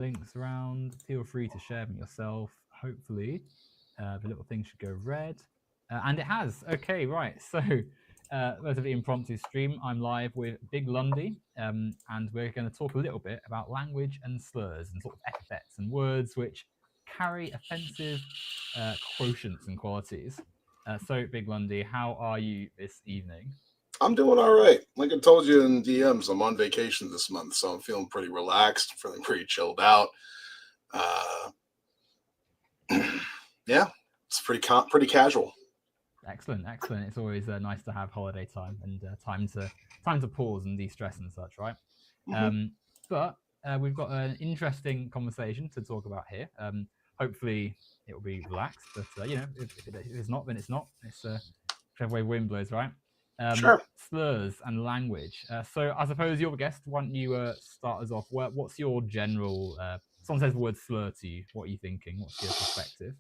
links around. Feel free to share them yourself. Hopefully, the little thing should go red. And it has. Okay, right. So, relatively impromptu stream. I'm live with Big Lundi, and we're going to talk a little bit about language and slurs and sort of epithets and words which carry offensive quotients and qualities. So, Big Lundi, how are you this evening? I'm doing all right. Like I told you in DMs, I'm on vacation this month, so I'm feeling pretty relaxed, feeling pretty chilled out. Uh, yeah, it's pretty casual. Excellent, excellent. It's always nice to have holiday time and time to pause and de-stress and such, right? Mm-hmm. But we've got an interesting conversation to talk about here. Hopefully, it will be relaxed, but if it's not, then it's not. It's whichever way wind blows, right? Sure. Slurs and language. So I suppose you're the guest. Why don't you start us off? What's your general? Someone says the word slur to you. What are you thinking? What's your perspective?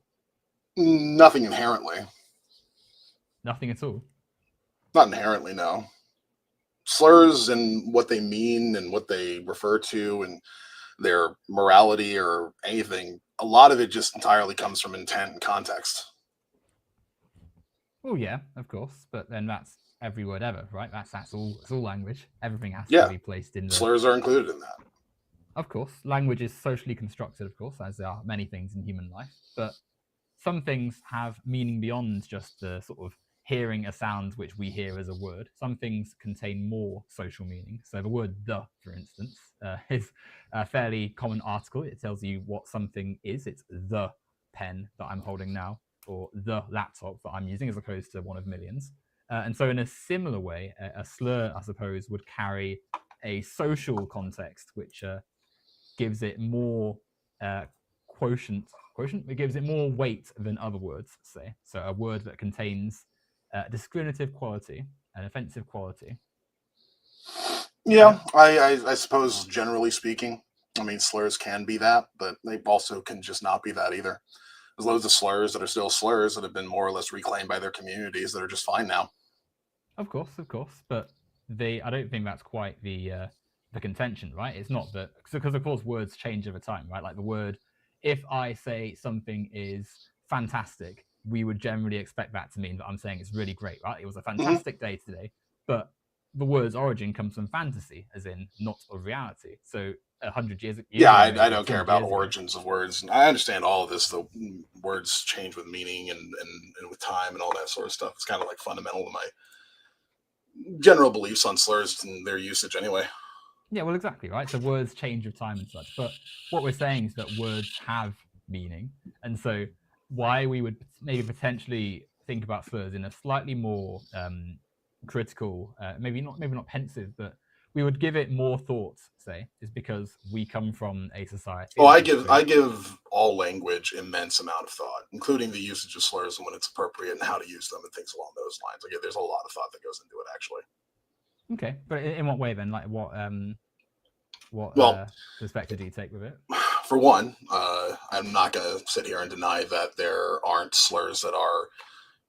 Nothing inherently. Nothing at all. Not inherently, no. Slurs and what they mean and what they refer to and their morality or anything, a lot of it just entirely comes from intent and context. Oh yeah, of course. But then that's every word ever, right? That's all. It's all language. Everything has to Yeah, be placed in the. slurs are included in that. Of course, language is socially constructed, of course, as there are many things in human life. But some things have meaning beyond just the sort of hearing a sound which we hear as a word. Some things contain more social meaning. So the word "the," for instance, is a fairly common article. It tells you what something is. It's the pen that I'm holding now, or the laptop that I'm using, as opposed to one of millions. And so, in a similar way, a slur, I suppose, would carry a social context, which gives it more uh, quotient. It gives it more weight than other words, say. So a word that contains discriminative quality, an offensive quality. Yeah. Yeah, I suppose generally speaking, I mean, slurs can be that, but they also can just not be that either. There's loads of slurs that are still slurs that have been more or less reclaimed by their communities that are just fine now. Of course, but I don't think that's quite the contention, right? It's not that because of course words change over time, right? Like the word, if I say something is fantastic, we would generally expect that to mean that I'm saying it's really great, right? It was a Mm-hmm. fantastic day today, but the word's origin comes from fantasy, as in not of reality. So 100 years Yeah, ago, I maybe, or don't care 200 about years ago. origins of words. I understand all of this, though. Words change with meaning and with time and all that sort of stuff. It's kind of like fundamental to my general beliefs on slurs and their usage, anyway. Yeah, well, exactly, right? So words change with time and such. But what we're saying is that words have meaning. And so why we would maybe potentially think about slurs in a slightly more critical, maybe not pensive, but we would give it more thought, say, is because we come from a society Oh, and a I history. give all language immense amount of thought, including the usage of slurs and when it's appropriate and how to use them and things along those lines. Like, there's a lot of thought that goes into it, actually. Okay, but in what way then? Like what Well, perspective do you take with it? for one, I'm not going to sit here and deny that there aren't slurs that are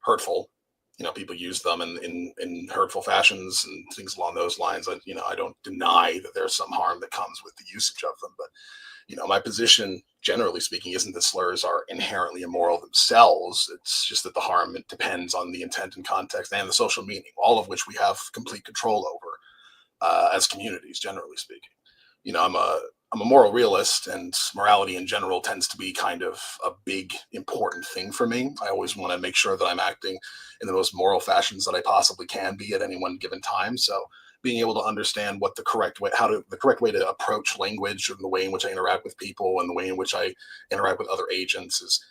hurtful. You know, people use them in hurtful fashions and things along those lines. I don't deny that there's some harm that comes with the usage of them, but my position, generally speaking, isn't that slurs are inherently immoral themselves. It's just that the harm, it depends on the intent and context and the social meaning, all of which we have complete control over as communities, generally speaking. I'm a moral realist, and morality in general tends to be kind of a big, important thing for me. I always want to make sure that I'm acting in the most moral fashions that I possibly can be at any one given time. So being able to understand what the correct way to approach language and the way in which I interact with people and the way in which I interact with other agents is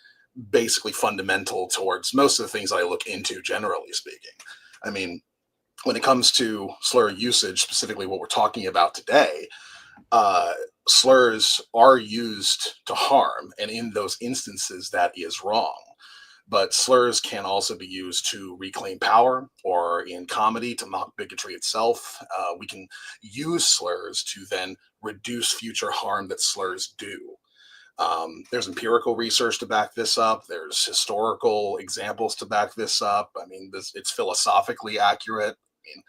basically fundamental towards most of the things I look into, generally speaking. I mean, when it comes to slur usage, specifically what we're talking about today, uh, slurs are used to harm, and in those instances, that is wrong. But slurs can also be used to reclaim power, or in comedy to mock bigotry itself. We can use slurs to then reduce future harm that slurs do. There's empirical research to back this up. There's historical examples to back this up. I mean, it's philosophically accurate. I mean,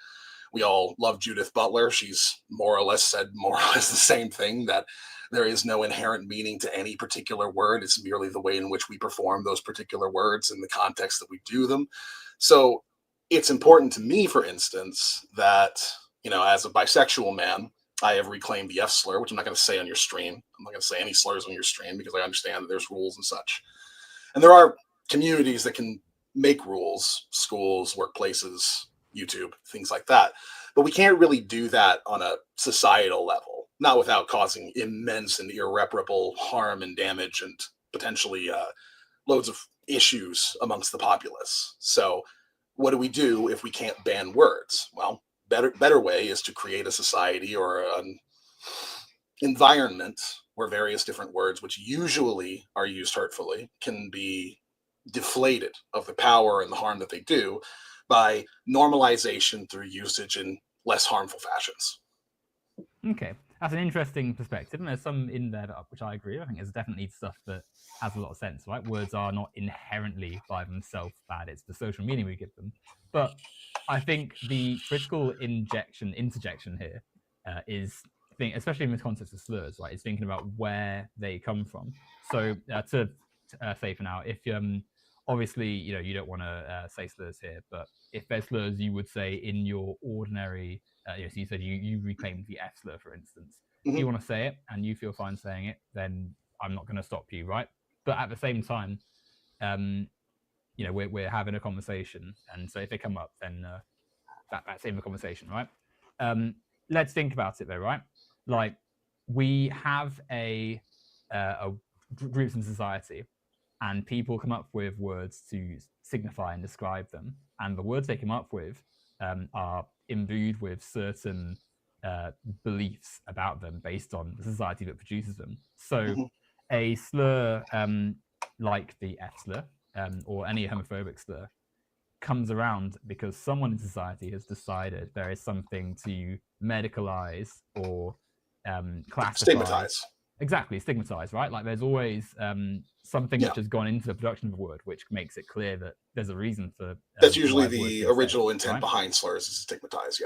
we all love Judith Butler. She's more or less said more or less the same thing, that There is no inherent meaning to any particular word. It's merely the way in which we perform those particular words in the context that we do them. So it's important to me, for instance, that, as a bisexual man, I have reclaimed the F slur, which I'm not going to say on your stream. I'm not going to say any slurs on your stream because I understand that there's rules and such. And there are communities that can make rules, schools, workplaces, YouTube, things like that. But we can't really do that on a societal level, not without causing immense and irreparable harm and damage and potentially loads of issues amongst the populace. So what do we do if we can't ban words? Well, better way is to create a society or an environment where various different words, which usually are used hurtfully, can be deflated of the power and the harm that they do by normalization through usage in less harmful fashions. Okay, that's an interesting perspective, and there's some in there which I agree with. I think there's definitely stuff that has a lot of sense, right? Words are not inherently by themselves bad, it's the social meaning we give them. But I think the critical interjection here is, especially in the context of slurs, right, is thinking about where they come from. So to say for now, if obviously, you don't want to say slurs here, but if there's slurs you would say in your ordinary, so you said you reclaimed the F slur, for instance. If you want to say it and you feel fine saying it, then I'm not going to stop you, right? But at the same time, we're having a conversation, and so if they come up, then that's in the conversation, right? Let's think about it though, right? Like, we have a groups in society, and people come up with words to signify and describe them, and the words they come up with are imbued with certain beliefs about them based on the society that produces them. So a slur like the F slur or any homophobic slur comes around because someone in society has decided there is something to medicalize or classify. Stigmatize. Exactly, stigmatize, right? Like, there's always something which has gone into the production of a word which makes it clear that there's a reason for that's usually the original intent behind slurs, is stigmatize.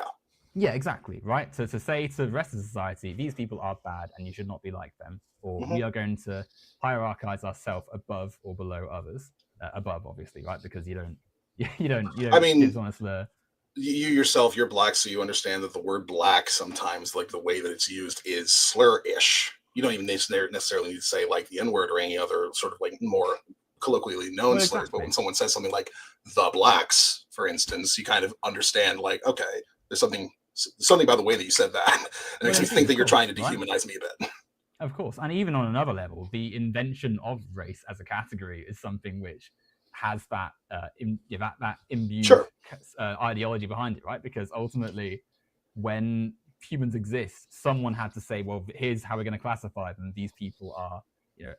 Yeah, exactly, right? So to say to the rest of society, these people are bad and you should not be like them, or we are going to hierarchize ourselves above or below others. Above, obviously, right? Because you don't I mean, give someone a slur. You yourself, you're black, so you understand that the word black sometimes, like the way that it's used, is slur-ish. You don't even necessarily need to say like the N-word or any other sort of like more colloquially known slurs. But when someone says something like the blacks, for instance, you kind of understand like, okay, there's something about the way that you said that. It makes me think that you're trying to dehumanize me a bit. Of course. And even on another level, the invention of race as a category is something which has that imbued ideology behind it, right? Because ultimately, when humans exist, someone had to say, well, here's how we're going to classify them. These people are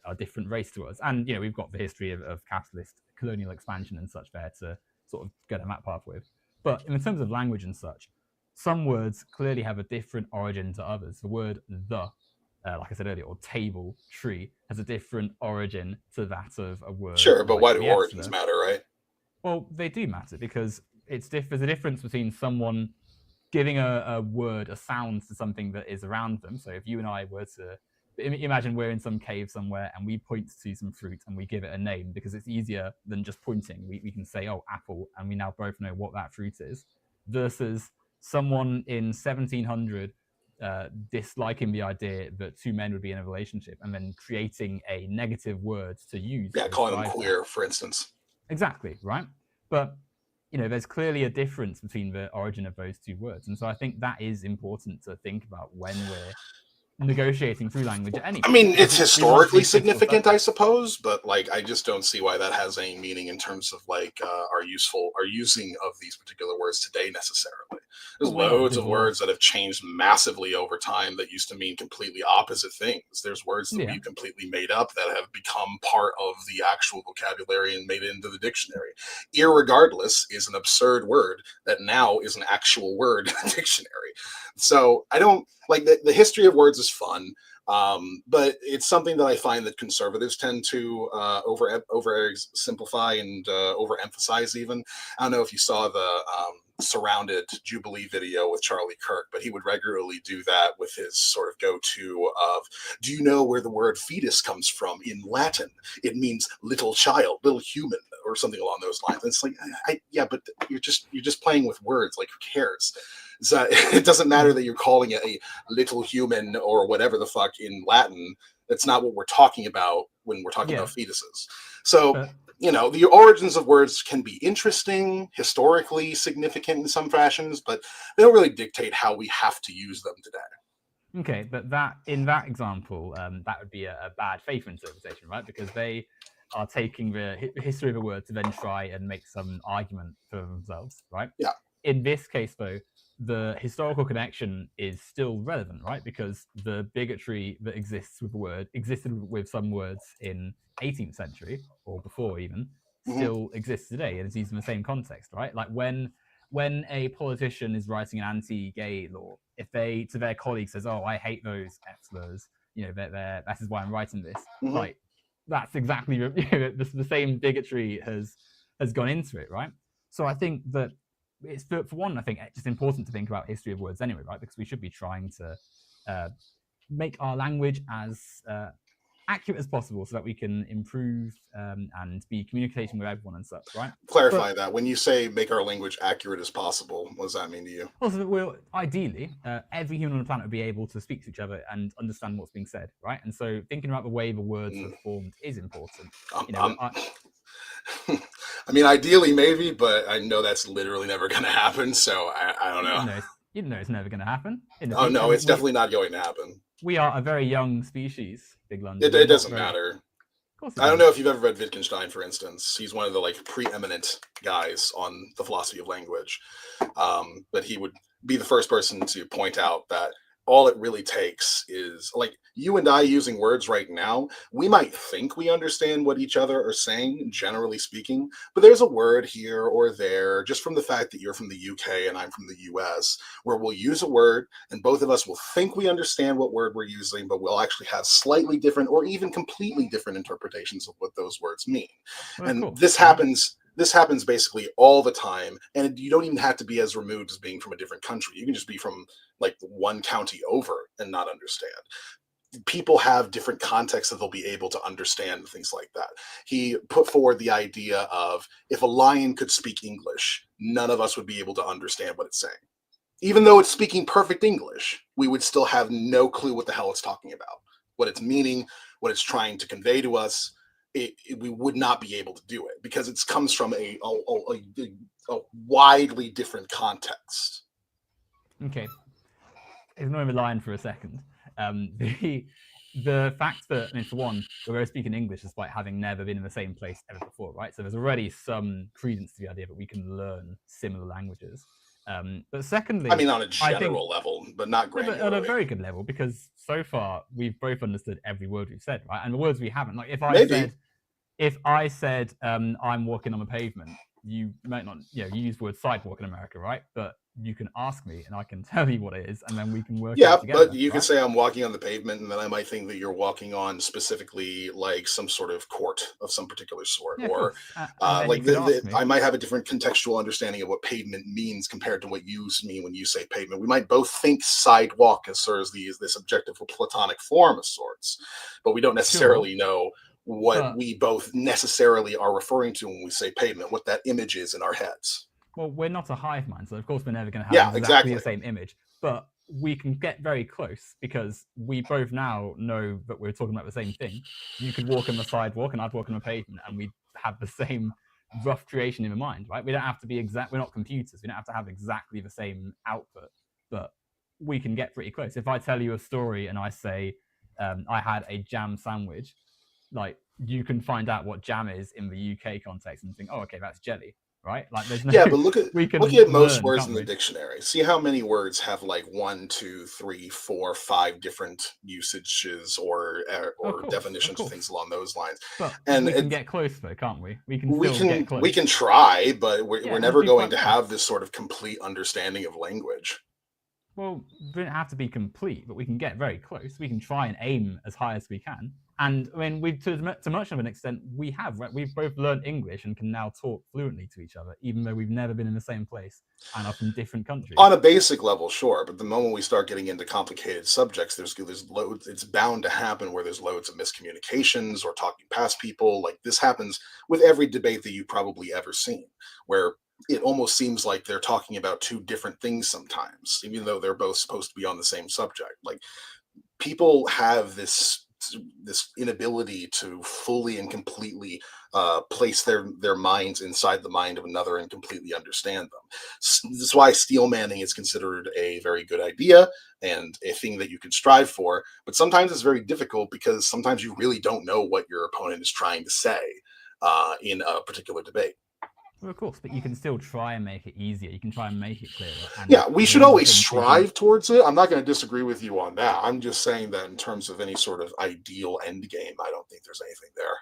a different race to us. And we've got the history of capitalist colonial expansion and such there to sort of go down that path with. But in terms of language and such, some words clearly have a different origin to others. The word the, like I said earlier, or table, tree, has a different origin to that of a word. Sure, but why do origins matter, right? Well, they do matter because there's a difference between someone giving a word, a sound to something that is around them. So if you and I were to imagine we're in some cave somewhere and we point to some fruit and we give it a name because it's easier than just pointing. We can say, oh, apple, and we now both know what that fruit is, versus someone in 1700 disliking the idea that two men would be in a relationship and then creating a negative word to use. Yeah, calling them queer, for instance. Exactly, right? But there's clearly a difference between the origin of those two words. And so I think that is important to think about when we're negotiating through language anyway. I mean, it's historically significant, I suppose, but like, I just don't see why that has any meaning in terms of like our using of these particular words today necessarily. There's loads of words that have changed massively over time that used to mean completely opposite things. There's words that we completely made up that have become part of the actual vocabulary and made it into the dictionary. Irregardless is an absurd word that now is an actual word in the dictionary. So I don't like the history of words is fun, But it's something that I find that conservatives tend to over simplify and overemphasize. Even I don't know if you saw the surrounded Jubilee video with Charlie Kirk, but he would regularly do that with his sort of go-to of, do you know where the word fetus comes from in Latin? It means little child, little human, or something along those lines. And it's like, yeah, but you're just playing with words. Like, who cares? So it doesn't matter that you're calling it a little human or whatever the fuck in Latin. That's not what we're talking about when we're talking about fetuses. So, the origins of words can be interesting, historically significant in some fashions, but they don't really dictate how we have to use them today. Okay, but in that example, that would be a bad faith interpretation, right? Because they are taking the history of a word to then try and make some argument for themselves, right? Yeah. In this case, though, the historical connection is still relevant, right? Because the bigotry that exists with the word existed with some words in 18th century or before even still exists today and is used in the same context, right? Like when a politician is writing an anti-gay law, if they to their colleague says, "Oh, I hate those Slurs," that is why I'm writing this. Like that's exactly the same bigotry has gone into it, right? So I think that it's for one, I think it's just important to think about history of words anyway, right? Because we should be trying to make our language as accurate as possible so that we can improve and be communicating with everyone and such, right? Clarify that. When you say make our language accurate as possible, what does that mean to you? Also, ideally, every human on the planet would be able to speak to each other and understand what's being said, right? And so thinking about the way the words are formed is important. I mean, ideally, maybe, but I know that's literally never going to happen. So I don't know. You know it's never going to happen. Oh, no, it's definitely not going to happen. We are a very young species, Big Lundi. It doesn't matter. I don't know if you've ever read Wittgenstein, for instance. He's one of the preeminent guys on the philosophy of language. But he would be the first person to point out that all it really takes is, like, you and I using words right now, we might think we understand what each other are saying, generally speaking, but there's a word here or there, just from the fact that you're from the UK and I'm from the US, where we'll use a word and both of us will think we understand what word we're using, but we'll actually have slightly different or even completely different interpretations of what those words mean. This happens basically all the time, and you don't even have to be as removed as being from a different country. You can just be from one county over and not understand. People have different contexts that they'll be able to understand, things like that. He put forward the idea of, if a lion could speak English, none of us would be able to understand what it's saying. Even though it's speaking perfect English, we would still have no clue what the hell it's talking about, what it's meaning, what it's trying to convey to us. We would not be able to do it because it comes from a widely different context. Okay. Ignoring the line for a second. The fact that, for one, we're speaking English despite having never been in the same place ever before, right? So there's already some credence to the idea that we can learn similar languages. But secondly, I mean, on a general level, but not granularly. But on a very good level, because so far we've both understood every word we've said, right? And the words we haven't, like if I said I'm walking on a pavement, you might not, you use the word sidewalk in America, right? But you can ask me and I can tell you what it is, and then we can work it together. But you can say I'm walking on the pavement, and then I might think that you're walking on specifically like some sort of court of some particular sort, or I might have a different contextual understanding of what pavement means compared to what you mean when you say pavement. We might both think sidewalk as sort of this objective or platonic form of sorts, but we don't necessarily know what we both necessarily are referring to when we say pavement, what that image is in our heads. Well, we're not a hive mind, so of course we're never going to have exactly the same image, but we can get very close because we both now know that we're talking about the same thing. You could walk on the sidewalk and I'd walk on a pavement and we'd have the same rough creation in the mind, right? We don't have to be exact. We're not computers. We don't have to have exactly the same output, but we can get pretty close. If I tell you a story and I say I had a jam sandwich, like, you can find out what jam is in the UK context and think, oh, okay, that's jelly, right? Like, there's no. Yeah, but look at most words in the dictionary. See how many words have 1, 2, 3, 4, 5 different usages or definitions of things along those lines. But we can get close though, can't we? We can get close. We can try, but we're never going to have this sort of complete understanding of language. Well, we don't have to be complete, but we can get very close. We can try and aim as high as we can. And I mean, to much of an extent, we have. Right? We've both learned English and can now talk fluently to each other, even though we've never been in the same place and are from different countries. On a basic level, sure, but the moment we start getting into complicated subjects, there's loads. It's bound to happen where there's loads of miscommunications or talking past people. Like this happens with every debate that you've probably ever seen, where it almost seems like they're talking about two different things sometimes, even though they're both supposed to be on the same subject. Like people have this inability to fully and completely place their minds inside the mind of another and completely understand them. That's why steel manning is considered a very good idea and a thing that you can strive for. But sometimes it's very difficult because sometimes you really don't know what your opponent is trying to say in a particular debate. Well, of course, but you can still try and make it easier. You can try and make it clearer. And yeah, we should always strive towards it. I'm not going to disagree with you on that. I'm just saying that in terms of any sort of ideal end game, I don't think there's anything there.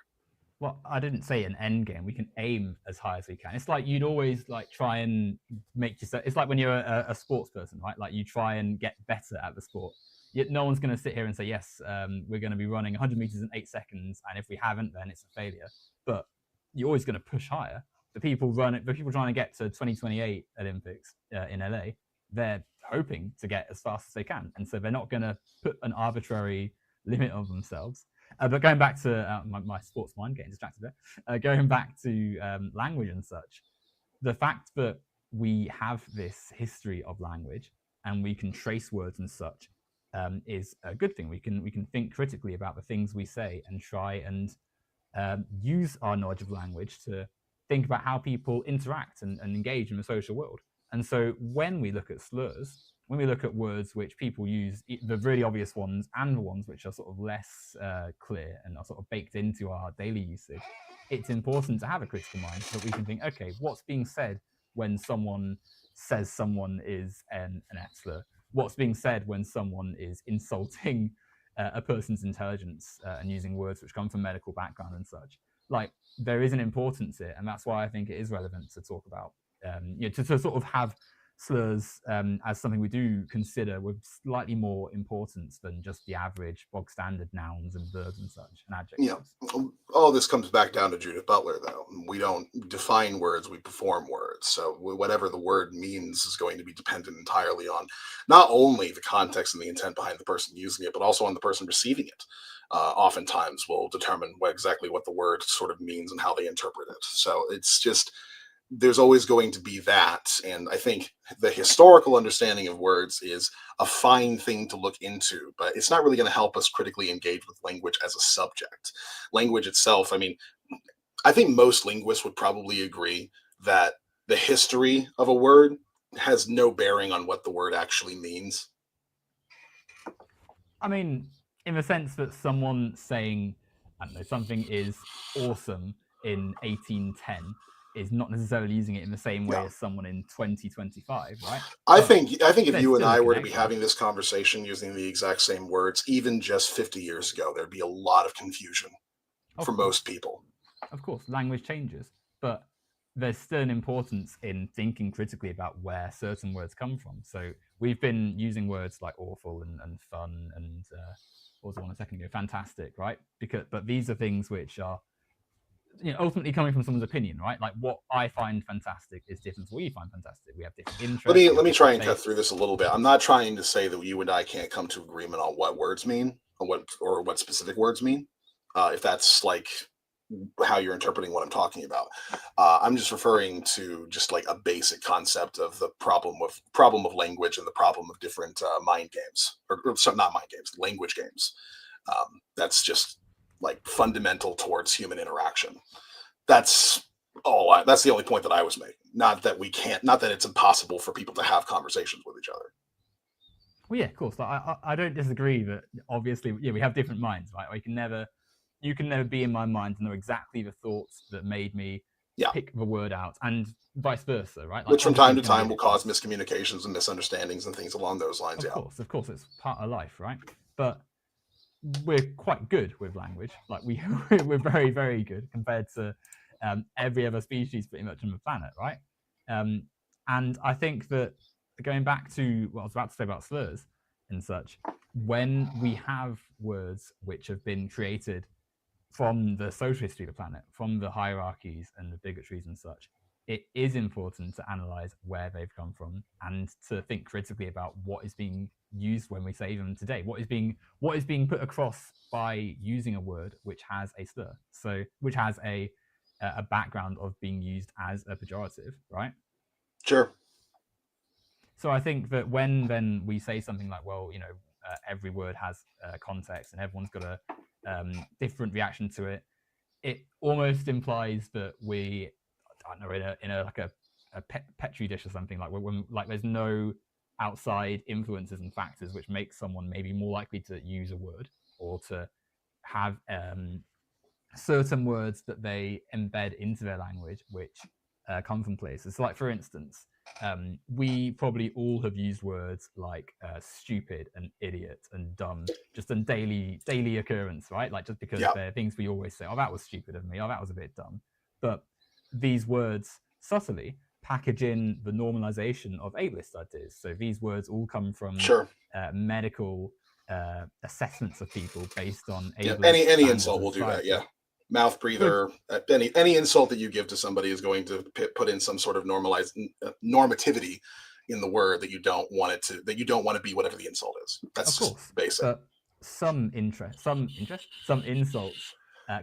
Well, I didn't say an end game. We can aim as high as we can. It's like you'd always like try and make yourself. It's like when you're a sports person, right? Like you try and get better at the sport. Yet no one's going to sit here and say, yes, we're going to be running 100 meters in 8 seconds, and if we haven't, then it's a failure. But you're always going to push higher. The people trying to get to 2028 Olympics in LA, they're hoping to get as fast as they can, and so they're not going to put an arbitrary limit on themselves. But going back to my sports mind, getting distracted there. Going back to language and such, the fact that we have this history of language and we can trace words and such is a good thing. We can think critically about the things we say and try and use our knowledge of language to think about how people interact and engage in the social world. And so when we look at slurs, when we look at words which people use, the really obvious ones and the ones which are sort of less clear and are sort of baked into our daily usage, it's important to have a critical mind so that we can think, okay, what's being said when someone says someone is an F slur? What's being said when someone is insulting a person's intelligence and using words which come from medical background and such? Like, there is an importance here, and that's why I think it is relevant to talk about, to sort of have slurs as something we do consider with slightly more importance than just the average bog standard nouns and verbs and such and adjectives. Yeah, all this comes back down to Judith Butler, though. We don't define words, we perform words. So whatever the word means is going to be dependent entirely on not only the context and the intent behind the person using it, but also on the person receiving it. Oftentimes will determine exactly what the word sort of means and how they interpret it. So it's just, there's always going to be that. And I think the historical understanding of words is a fine thing to look into, but it's not really going to help us critically engage with language as a subject. Language itself, I mean, I think most linguists would probably agree that the history of a word has no bearing on what the word actually means. I mean, in the sense that someone saying, I don't know, something is awesome in 1810 is not necessarily using it in the same way as someone in 2025, right? I think if you and I were to be having this conversation using the exact same words, even just 50 years ago, there'd be a lot of confusion for most people. Of course, language changes, but there's still an importance in thinking critically about where certain words come from. So we've been using words like awful and fun and what was the one a second ago? Fantastic, right? But these are things which are ultimately coming from someone's opinion, right? Like what I find fantastic is different from what you find fantastic. We have different interests. Let me try and cut through this a little bit. I'm not trying to say that you and I can't come to agreement on what words mean or what specific words mean. If that's like how you're interpreting what I'm talking about. I'm just referring to just like a basic concept of the problem of language and the problem of different mind games, or not mind games, language games. That's just like fundamental towards human interaction. That's the only point that I was making. Not that it's impossible for people to have conversations with each other. Well, yeah, of course. I don't disagree that obviously, we have different minds, right? You can never be in my mind and know exactly the thoughts that made me pick the word out, and vice versa, right? Which from time to time will cause miscommunications and misunderstandings and things along those lines. Of course, it's part of life, right? But we're quite good with language. Like we're very, very good compared to every other species pretty much on the planet, right? And I think that going back to what I was about to say about slurs and such, when we have words which have been created from the social history of the planet, from the hierarchies and the bigotries and such, it is important to analyze where they've come from and to think critically about what is being used when we say them today. What is being put across by using a word which has a slur, so which has a background of being used as a pejorative, right? Sure. So I think that when then we say something like, well, every word has context and everyone's got a different reaction to it, it almost implies that we, I don't know, in a like a petri dish or something, like when like there's no outside influences and factors which make someone maybe more likely to use a word or to have certain words that they embed into their language which come from places. So, like for instance, we probably all have used words like stupid and idiot and dumb just in daily occurrence, right? Like just because Yeah. they're things we always say, oh, that was stupid of me, oh, that was a bit dumb. But these words subtly package in the normalization of ableist ideas. So these words all come from Sure. medical assessments of people based on ableist Any standards insult of will do that. society. Yeah. Mouth breather. Any insult that you give to somebody is going to put in some sort of normativity in the word that you don't want it to, that you don't want to be whatever the insult is. That's Of course, basic. but some insults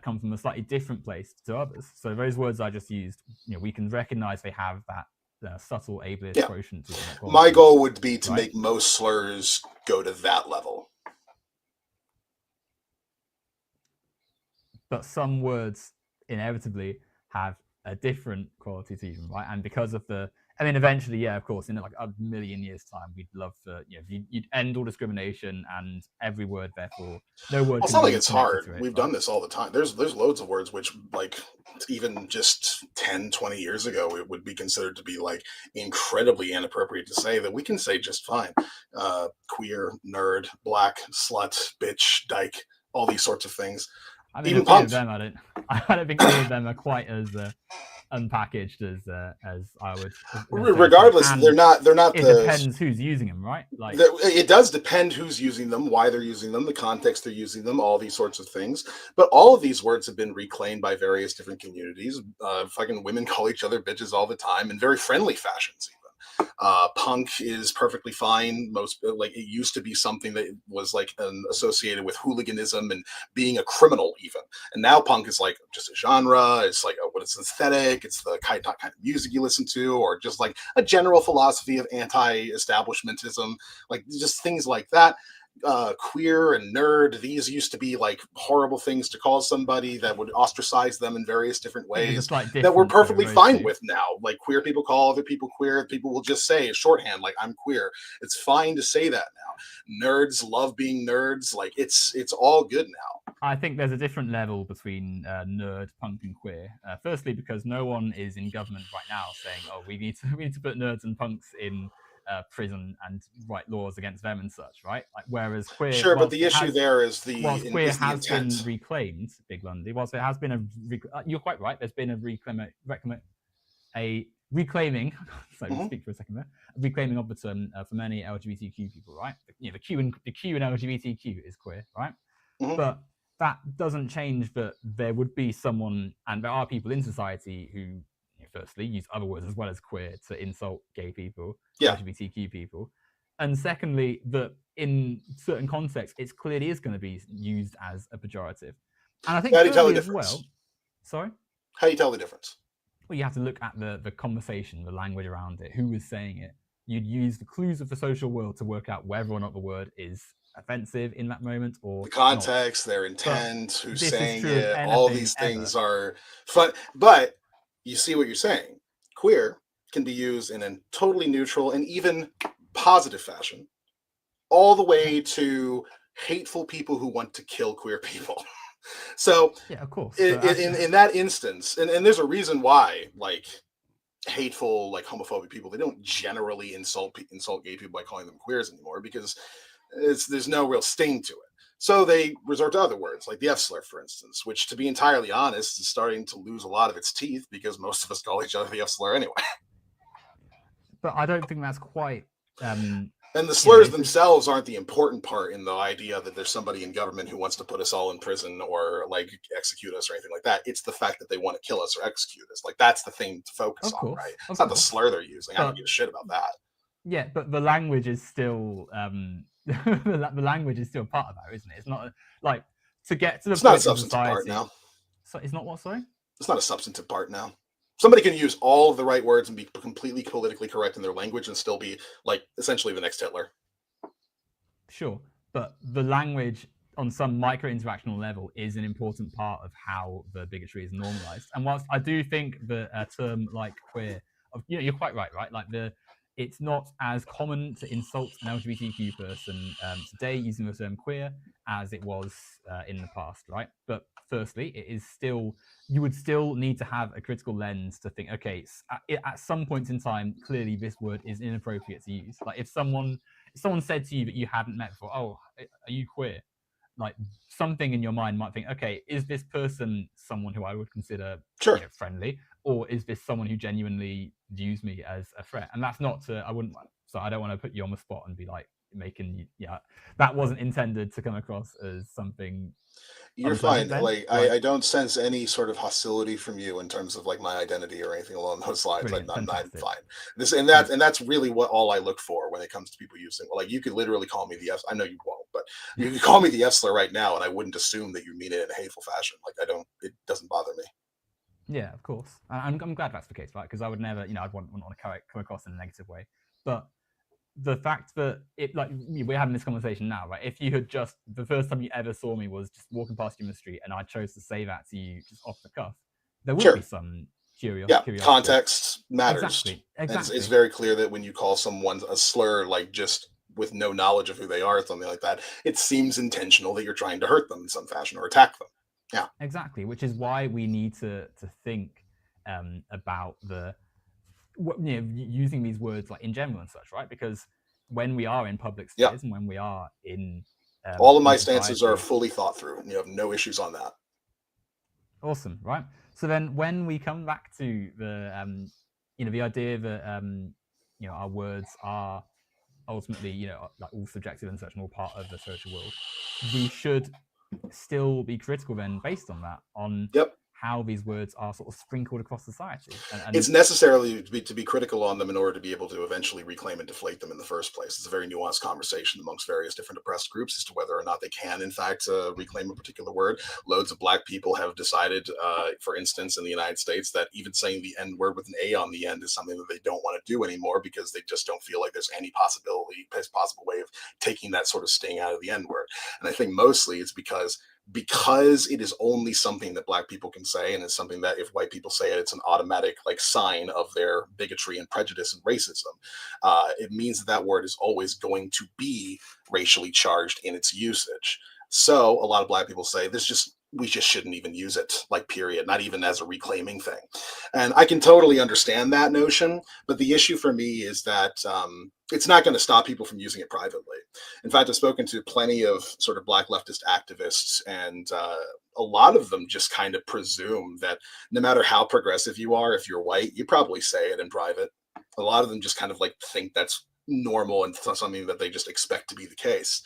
come from a slightly different place to others. So those words I just used, we can recognize they have that subtle ableist quotient to them. My goal would be to make most slurs go to that level. But some words inevitably have a different quality to them, right? And because of eventually, yeah, of course, in like a million years' time, we'd love for you'd end all discrimination and every word, therefore, no word. Well, it's not like it's hard. We've done this all the time. There's loads of words which, like, even just 10, 20 years ago, it would be considered to be like incredibly inappropriate to say that we can say just fine. Queer, nerd, black, slut, bitch, dyke, all these sorts of things. I mean, even punk. Them, I don't think any of them are quite as unpackaged as I would. Regardless, they're not. It depends who's using them, right? Like it does depend who's using them, why they're using them, the context they're using them, all these sorts of things. But all of these words have been reclaimed by various different communities. Fucking women call each other bitches all the time in very friendly fashions. Punk is perfectly fine. It used to be something that was like associated with hooliganism and being a criminal even, and now punk is like just a genre. It's like what it's aesthetic. It's the kind of music you listen to, or just like a general philosophy of anti-establishmentism, like just things like that. Queer and nerd, these used to be like horrible things to call somebody that would ostracize them in various different ways that we're perfectly fine with now. Like queer people call other people queer. People will just say shorthand, like I'm queer. It's fine to say that now. Nerds love being nerds. Like it's all good now. I think there's a different level between nerd, punk, and queer. Firstly, because no one is in government right now saying, "Oh, we need to put nerds and punks in prison and write laws against them and such," right? Like, whereas queer, sure, but the issue there is whilst queer has been reclaimed, Big Lundi. Whilst there has been you're quite right. There's been a reclaiming. So speak for a second there. Reclaiming of the term for many LGBTQ people, right? The Q in LGBTQ is queer, right? But that doesn't change that there would be someone, and there are people in society who, firstly, use other words as well as queer to insult gay people, LGBTQ people, and secondly, that in certain contexts, it clearly is going to be used as a pejorative. And I think how do you tell the difference? Well, sorry? How do you tell the difference? Well, you have to look at the conversation, the language around it, who is saying it. You'd use the clues of the social world to work out whether or not the word is offensive in that moment, or the context, their intent, who's saying it. All these things are fun, but you see what you're saying. Queer can be used in a totally neutral and even positive fashion, all the way to hateful people who want to kill queer people. So yeah, of course. In that instance, and there's a reason why, like, hateful, like homophobic people, they don't generally insult gay people by calling them queers anymore, because there's no real sting to it. So they resort to other words, like the F slur, for instance, which, to be entirely honest, is starting to lose a lot of its teeth because most of us call each other the F slur anyway. But I don't think that's quite And the you know, slurs it's just themselves aren't the important part in the idea that there's somebody in government who wants to put us all in prison or like execute us or anything like that. It's the fact that they want to kill us or execute us. Like that's the thing to focus on, right? It's of not the course, slur they're using. I don't but give a shit about that. yeah, but the language is still the language is still part of that, isn't it? It's not like to get to the It's not a point in substantive part society. now. So it's not what, sorry? It's not a substantive part now. Somebody can use all of the right words and be completely politically correct in their language and still be like essentially the next Hitler. Sure, but the language on some micro interactional level is an important part of how the bigotry is normalized. And whilst I do think that a term like queer, you know, you're quite right, right? Like it's not as common to insult an LGBTQ person today using the term queer as it was in the past, right? But firstly, it is still, you would still need to have a critical lens to think, okay, at some point in time, clearly this word is inappropriate to use. Like if someone said to you that you hadn't met before, oh, are you queer? Like something in your mind might think, okay, is this person someone who I would consider, Sure. you know, friendly, or is this someone who genuinely views me as a threat? And that's not to, I don't want to put you on the spot and be like making you, yeah, that wasn't intended to come across as something You're unpleasant. fine. Then, Like I don't sense any sort of hostility from you in terms of like my identity or anything along those lines. brilliant, I'm fantastic. fine. That's really what all I look for when it comes to people using. Like you could literally call me the F. I know you won't, but you could call me the F slur right now, and I wouldn't assume that you mean it in a hateful fashion. Like I don't. It doesn't bother me. Yeah, of course. I'm glad that's the case, right? Because I would never, you know, I'd wouldn't want to come across in a negative way. But the fact that it, like, we're having this conversation now, right? If you had just, the first time you ever saw me was just walking past you in the street and I chose to say that to you just off the cuff, there would be Sure. some Yeah. curiosity. Context matters. Exactly. It's very clear that when you call someone a slur, like just with no knowledge of who they are, or something like that, it seems intentional that you're trying to hurt them in some fashion or attack them. Yeah. Exactly, which is why we need to think about you know, using these words like in general and such, right? Because when we are in public Yeah. spheres and when we are in all of my society, stances are fully thought through, and you have no issues on that. Awesome, right? So then, when we come back to the you know, the idea that you know, our words are ultimately, you know, like all subjective and such and all part of the social world, we should still be critical then based on that, on Yep. how these words are sort of sprinkled across society. And it's necessarily to be critical on them in order to be able to eventually reclaim and deflate them in the first place. It's a very nuanced conversation amongst various different oppressed groups as to whether or not they can, in fact, reclaim a particular word. Loads of Black people have decided, for instance, in the United States, that even saying the N word with an A on the end is something that they don't want to do anymore because they just don't feel like there's any possible way of taking that sort of sting out of the N word. And I think mostly it's because it is only something that Black people can say, and it's something that if white people say it, it's an automatic like sign of their bigotry and prejudice and racism. It means that word is always going to be racially charged in its usage. So a lot of Black people say we just shouldn't even use it, like period, not even as a reclaiming thing. And I can totally understand that notion, but the issue for me is that it's not going to stop people from using it privately. In fact, I've spoken to plenty of sort of Black leftist activists, and a lot of them just kind of presume that no matter how progressive you are, if you're white, you probably say it in private. A lot of them just kind of like think that's normal and something that they just expect to be the case,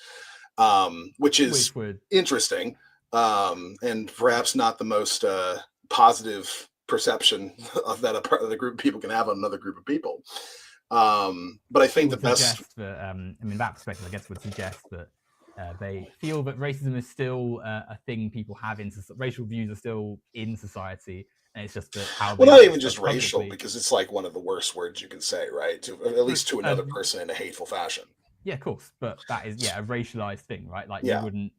which is interesting. And perhaps not the most positive perception of that the group of people can have on another group of people. But I think the best, I mean, that perspective, I guess, would suggest that they feel that racism is still a thing people have racial views are still in society, and it's just that how. Well, not even just racial, because it's like one of the worst words you can say, right? At least to another person in a hateful fashion. Yeah, of course, but that is a racialized thing, right? Like you wouldn't.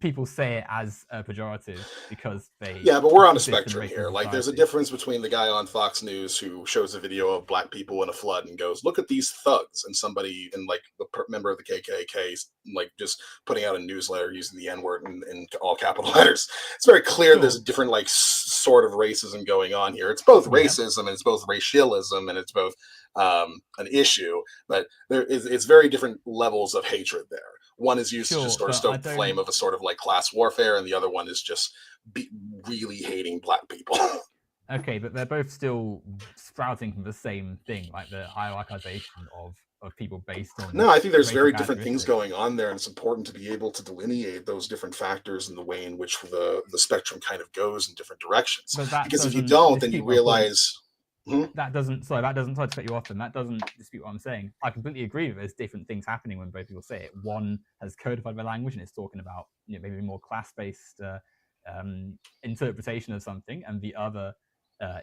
People say it as a pejorative because they. Yeah, but we're on a spectrum here. Like, there's a difference between the guy on Fox News who shows a video of Black people in a flood and goes, "Look at these thugs," and somebody in like a member of the KKK, like just putting out a newsletter using the N-word in all capital letters. It's very clear there's a different like sort of racism going on here. It's both racism and it's both racialism and it's both an issue, but it's very different levels of hatred there. One is used to just sort of stoke the flame of a sort of like class warfare, and the other one is just really hating Black people. Okay, but they're both still sprouting from the same thing, like the hierarchization of of people based on No, I think there's racial very different things characteristics. going on there, and it's important to be able to delineate those different factors and the way in which the spectrum kind of goes in different directions. But that Because if you doesn't don't, then you dispute my point. realize. Hmm? That doesn't sorry to cut you off, and that doesn't dispute what I'm saying. I completely agree that there's different things happening when both people say it. One has codified by language and it's talking about maybe more class-based interpretation of something, and the other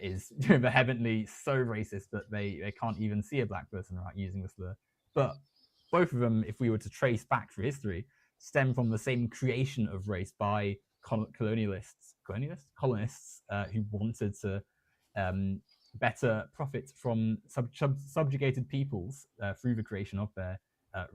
is vehemently so racist that they can't even see a black person without using the slur. But both of them, if we were to trace back through history, stem from the same creation of race by colonialists who wanted to better profit from subjugated peoples through the creation of their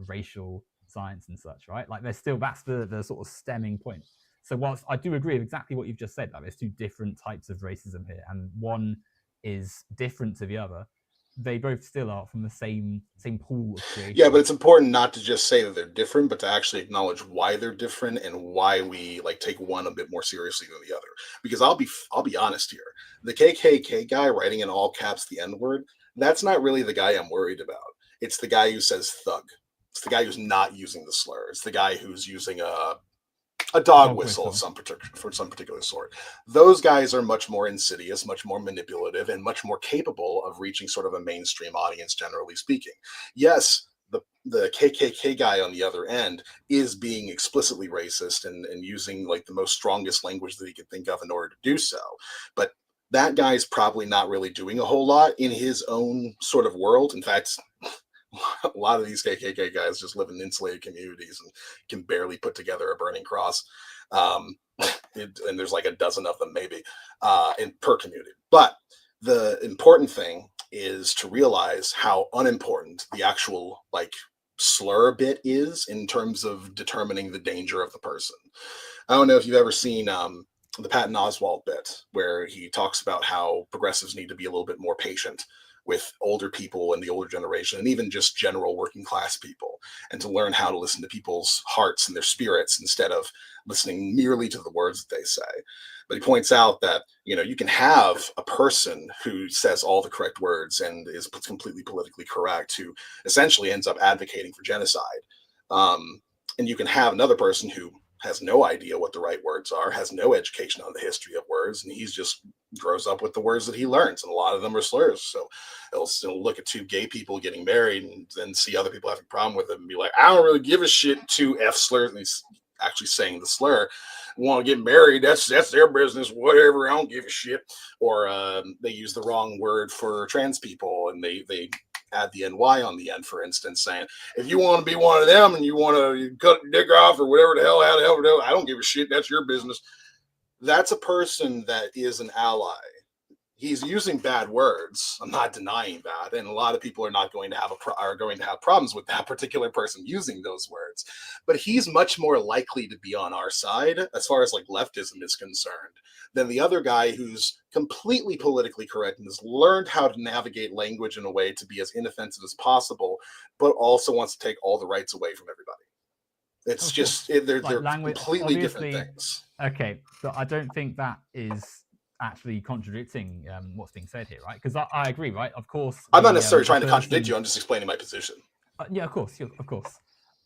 racial science and such, right? Like there's still, that's the sort of stemming point. So whilst I do agree with exactly what you've just said, like there's two different types of racism here, and one is different to the other, they both still are from the same pool of creation. Yeah, but it's important not to just say that they're different, but to actually acknowledge why they're different and why we like take one a bit more seriously than the other. Because I'll be honest here, the KKK guy writing in all caps the N word, that's not really the guy I'm worried about. It's the guy who says thug. It's the guy who's not using the slur. It's the guy who's using a dog whistle of for some particular sort. Those guys are much more insidious, much more manipulative, and much more capable of reaching sort of a mainstream audience, generally speaking. Yes, the KKK guy on the other end is being explicitly racist and using like the most strongest language that he could think of in order to do so. But that guy's probably not really doing a whole lot in his own sort of world. In fact, a lot of these KKK guys just live in insulated communities and can barely put together a burning cross. And there's like a dozen of them maybe per community. But the important thing is to realize how unimportant the actual like slur bit is in terms of determining the danger of the person. I don't know if you've ever seen the Patton Oswalt bit where he talks about how progressives need to be a little bit more patient with older people and the older generation, and even just general working class people, and to learn how to listen to people's hearts and their spirits instead of listening merely to the words that they say. But he points out that, you can have a person who says all the correct words and is completely politically correct, who essentially ends up advocating for genocide. And you can have another person who has no idea what the right words are, has no education on the history of words, and he's just grows up with the words that he learns, and a lot of them are slurs. So he'll look at two gay people getting married and then see other people having a problem with it and be like, I don't really give a shit, two F slurs, and he's actually saying the slur. Want to get married, that's their business, whatever, I don't give a shit. Or they use the wrong word for trans people, and they add the NY on the end, for instance, saying, if you want to be one of them and you want to cut your dick off or whatever the hell, I don't give a shit, that's your business. That's a person that is an ally. He's using bad words. I'm not denying that, and a lot of people are going to have problems with that particular person using those words. But he's much more likely to be on our side as far as like leftism is concerned than the other guy who's completely politically correct and has learned how to navigate language in a way to be as inoffensive as possible, but also wants to take all the rights away from everybody. It's just they're language, completely different things. Okay, but I don't think that is actually contradicting what's being said here, right? Because I agree, right? Of course, I'm not necessarily trying to contradict you. I'm just explaining my position. Yeah, of course.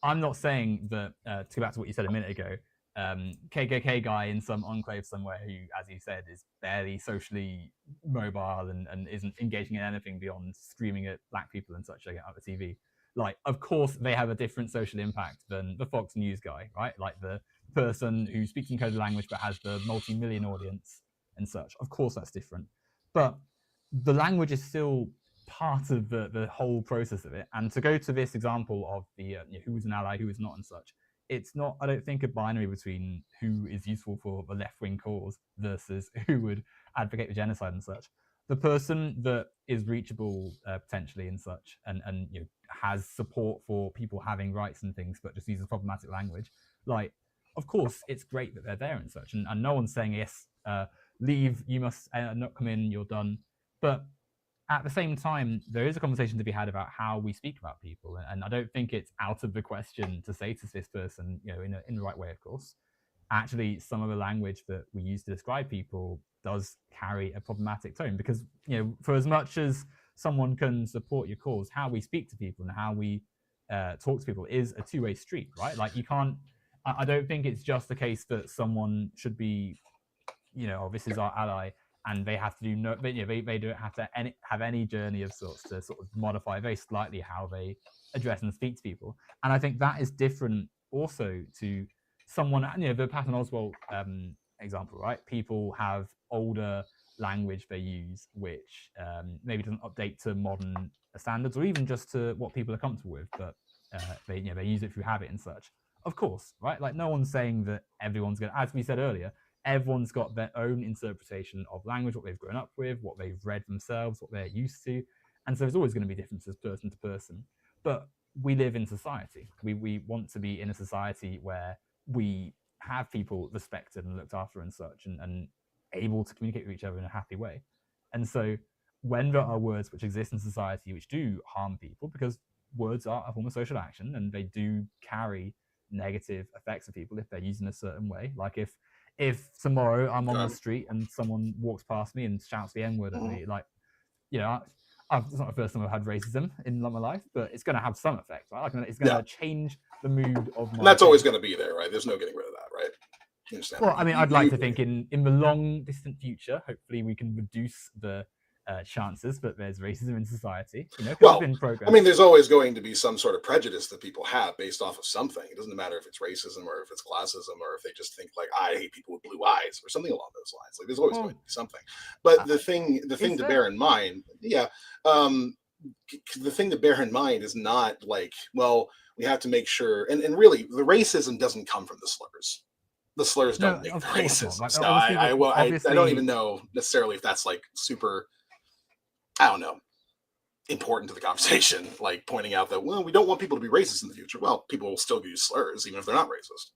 I'm not saying that. To go back to what you said a minute ago, KKK guy in some enclave somewhere who, as you said, is barely socially mobile and isn't engaging in anything beyond screaming at black people and such, like out the TV. Like, of course, they have a different social impact than the Fox News guy, right? Like the person who speaks in coded language but has the multi-million audience and such. Of course, that's different. But the language is still part of the whole process of it. And to go to this example of the who's an ally, who is not and such, it's not, I don't think, a binary between who is useful for the left-wing cause versus who would advocate for genocide and such. The person that is reachable potentially and such, and has support for people having rights and things, but just uses problematic language, like, of course, it's great that they're there and such, and no one's saying, yes, leave, you must not come in, you're done. But at the same time, there is a conversation to be had about how we speak about people, and I don't think it's out of the question to say to this person, in the right way, of course, actually, some of the language that we use to describe people does carry a problematic tone, because for as much as someone can support your cause, how we speak to people and how we talk to people is a two-way street, right? Like you can't. I don't think it's just the case that someone should be, oh, this is our ally, and they have to do no, they don't have to have any journey of sorts to sort of modify very slightly how they address and speak to people. And I think that is different also to someone, the Patton Oswalt example, right? People have older language they use, which maybe doesn't update to modern standards or even just to what people are comfortable with, but they use it through habit and such. Of course, right? Like no one's saying that everyone's going to, as we said earlier, everyone's got their own interpretation of language, what they've grown up with, what they've read themselves, what they're used to. And so there's always going to be differences person to person. But we live in society. We want to be in a society where we have people respected and looked after and such, and able to communicate with each other in a happy way. And so when there are words which exist in society which do harm people, because words are a form of social action and they do carry negative effects of people if they're used in a certain way. Like if tomorrow I'm on the street and someone walks past me and shouts the N-word at me, like, it's not the first time I've had racism in my life, but it's going to have some effect, right? Like it's going to change the mood of my. And that's always going to be there, right? There's no getting rid of that, right? You understand? Well, I mean, I'd like to think in the long distant future, hopefully we can reduce the chances that there's racism in society. Well, I mean, there's always going to be some sort of prejudice that people have based off of something. It doesn't matter if it's racism or if it's classism or if they just think like I hate people with blue eyes or something along those lines. Like there's always going to be something. But the thing to bear in mind, the thing to bear in mind is not like, well, we have to make sure, and really the racism doesn't come from the slurs. The slurs don't make the racism. Like, so I don't even know necessarily if that's like super, I don't know, important to the conversation, like pointing out that, well, we don't want people to be racist in the future. Well, people will still use slurs even if they're not racist.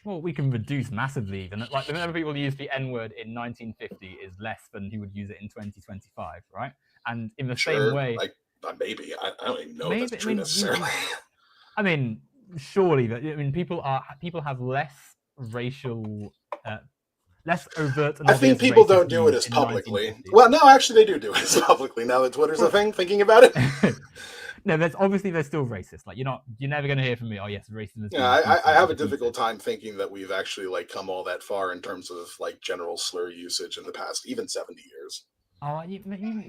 Well, we can reduce massively even. Like the number of people who use the N-word in 1950 is less than who would use it in 2025, right? And in the same way, like maybe I don't even know if that's true necessarily. I mean, surely that people have less racial. Less overt. I think people don't do it as publicly. Well, no, actually, they do it as publicly now that Twitter's a thing. Thinking about it, no, they're still racist. Like you're never going to hear from me. Oh yes, racism. Yeah, I have a difficult time thinking that we've actually like come all that far in terms of like general slur usage in the past even 70 years. Oh,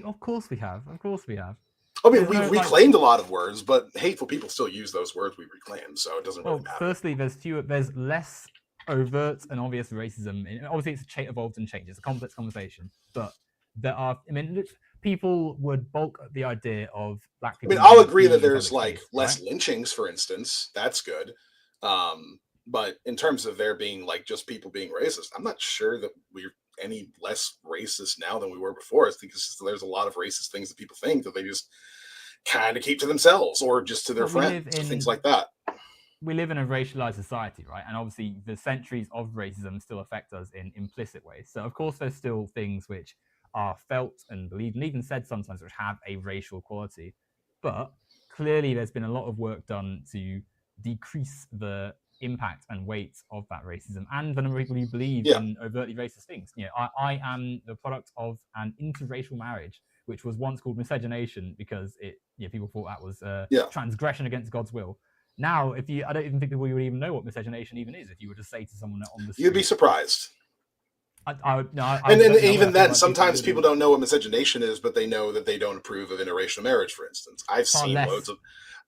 of course we have. Of course we have. I mean, we've reclaimed a lot of words, but hateful people still use those words we reclaimed, so it doesn't really matter. Firstly, there's less overt and obvious racism. Obviously, it's evolved and changed. It's a complex conversation, but there are. I mean, people would balk at the idea of black people. I mean, I'll agree that there's like less lynchings, for instance. That's good. But in terms of there being like just people being racist, I'm not sure that we're any less racist now than we were before. I think there's a lot of racist things that people think that they just kind of keep to themselves or just to their friends, things like that. We live in a racialized society, right? And obviously the centuries of racism still affect us in implicit ways. So of course there's still things which are felt and believed and even said sometimes which have a racial quality. But clearly there's been a lot of work done to decrease the impact and weight of that racism and the number of people who believe in overtly racist things. I am the product of an interracial marriage, which was once called miscegenation because people thought that was transgression against God's will. Now, I don't even think people would even know what miscegenation even is if you were to say to someone on the street. You'd be surprised. Even then, sometimes people don't know what miscegenation is, but they know that they don't approve of interracial marriage, for instance. I've seen loads of...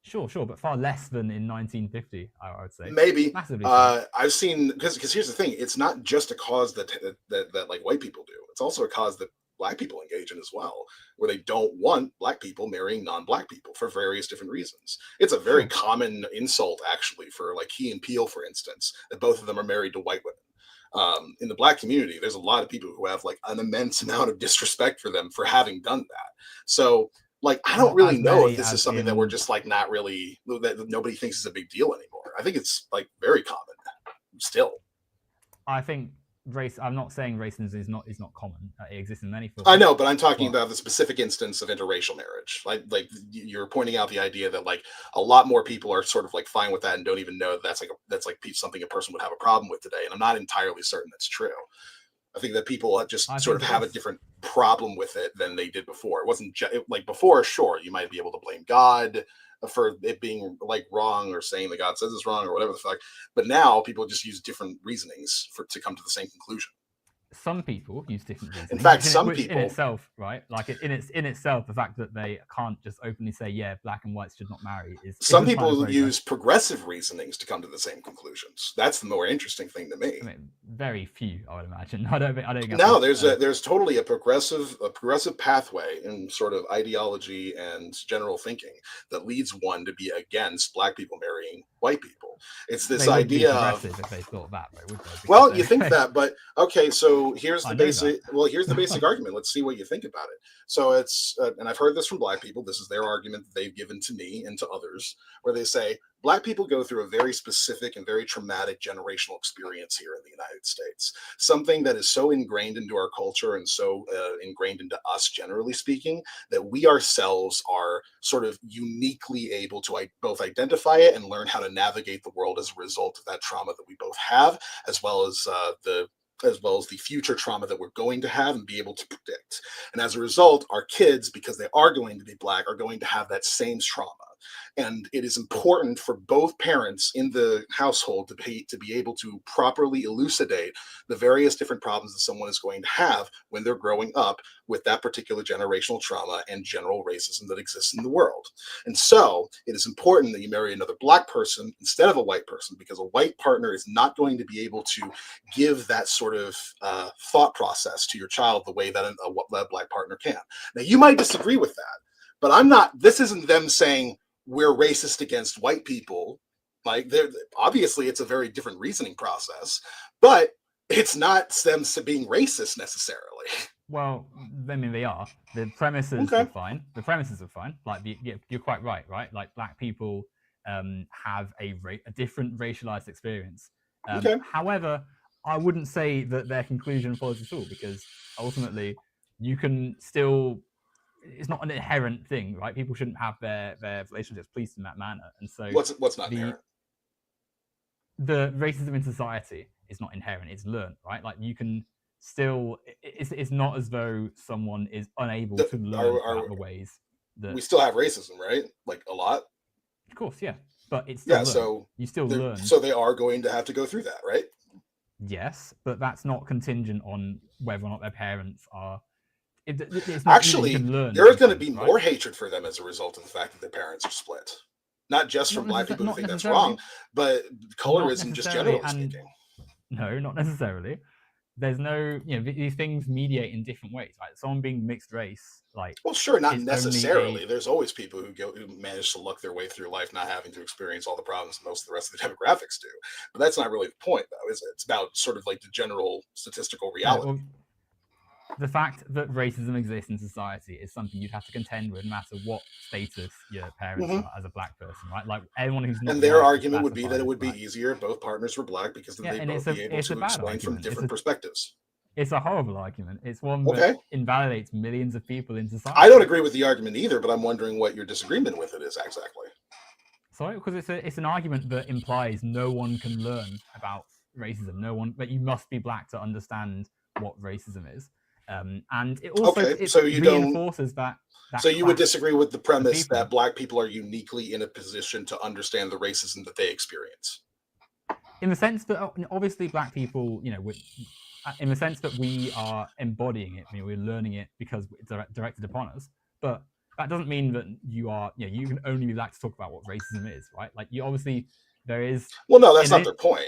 Sure, but far less than in 1950, I would say. Maybe. Massively. I've seen... Because here's the thing. It's not just a cause that like white people do. It's also a cause that Black people engage in as well, where they don't want Black people marrying non-Black people for various different reasons. It's a very common insult, actually, for like Key and Peele, for instance, that both of them are married to white women. In the Black community, there's a lot of people who have like an immense amount of disrespect for them for having done that. So, like, I don't really know if this is something that we're just like not really, that nobody thinks is a big deal anymore. I think it's like very common still. I think I'm not saying racism is not common. It exists in many forms. I know, but I'm talking about the specific instance of interracial marriage. Like you're pointing out the idea that like a lot more people are sort of like fine with that and don't even know that that's like something a person would have a problem with today. And I'm not entirely certain that's true. I think that people just sort of have a different problem with it than they did before. It wasn't like before, sure, you might be able to blame God for it being like wrong, or saying that God says it's wrong, or whatever the fuck. But now people just use different reasonings to come to the same conclusion. Some people use different reasons. In fact, some which people in itself, right? Like in itself, the fact that they can't just openly say, yeah, black and whites should not marry is some people use progressive reasonings to come to the same conclusions. That's the more interesting thing to me. I mean, very few, I would imagine. I don't think no, there's totally a progressive pathway in sort of ideology and general thinking that leads one to be against black people marrying white people. It's this idea of if they thought that, right, would they? Well, you think that, but okay, so here's the basic argument. Let's see what you think about it. So it's and I've heard this from black people. This is their argument that they've given to me and to others, where they say black people go through a very specific and very traumatic generational experience here in the United States. Something that is so ingrained into our culture and so ingrained into us, generally speaking, that we ourselves are sort of uniquely able to both identify it and learn how to navigate the world as a result of that trauma that we both have, as well as the future trauma that we're going to have and be able to predict. And as a result, our kids, because they are going to be black, are going to have that same trauma. And it is important for both parents in the household to be able to properly elucidate the various different problems that someone is going to have when they're growing up with that particular generational trauma and general racism that exists in the world. And so it is important that you marry another black person instead of a white person, because a white partner is not going to be able to give that sort of thought process to your child the way that a black partner can. Now, you might disagree with that, but I'm not. This isn't them saying we're racist against white people. Like, obviously it's a very different reasoning process, but it's not them being racist necessarily. Well, I mean, they are. The premises are fine. The premises are fine. Like, you're quite right? Like, black people have a different racialized experience. However, I wouldn't say that their conclusion follows at all, because ultimately you can still, it's not an inherent thing, right? People shouldn't have their relationships policed in that manner. And so what's not inherent? The racism in society is not inherent, it's learned, right? Like, you can still, it's not as though someone is unable to learn about the ways that we still have racism, right? Like, a lot. Of course, yeah. But it's still so you still learn. So they are going to have to go through that, right? Yes, but that's not contingent on whether or not their parents are. Actually, there's going to be more hatred for them as a result of the fact that their parents are split. Not just from black people who think that's wrong, but colorism just generally speaking. No, not necessarily. There's no, these things mediate in different ways, right? Someone being mixed race, like, well, sure, not necessarily. There's always people who manage to luck their way through life, not having to experience all the problems most of the rest of the demographics do. But that's not really the point, though, is it? It's about sort of like the general statistical reality. Well, the fact that racism exists in society is something you'd have to contend with, no matter what status your parents are as a black person, right? Like, everyone who's not. And their argument would be that it would be easier if both partners were black, because then they'd both be able to explain from different perspectives. It's a horrible argument. It's one that invalidates millions of people in society. I don't agree with the argument either, but I'm wondering what your disagreement with it is exactly. Sorry, because it's an argument that implies no one can learn about racism. That you must be black to understand what racism is. And it also reinforces that. So you would disagree with the premise that black people are uniquely in a position to understand the racism that they experience? In the sense that, obviously, black people, in the sense that we are embodying it, we're learning it because it's directed upon us. But that doesn't mean that you can only be black to talk about what racism is, right? Like, there is. Well, no, that's not their point.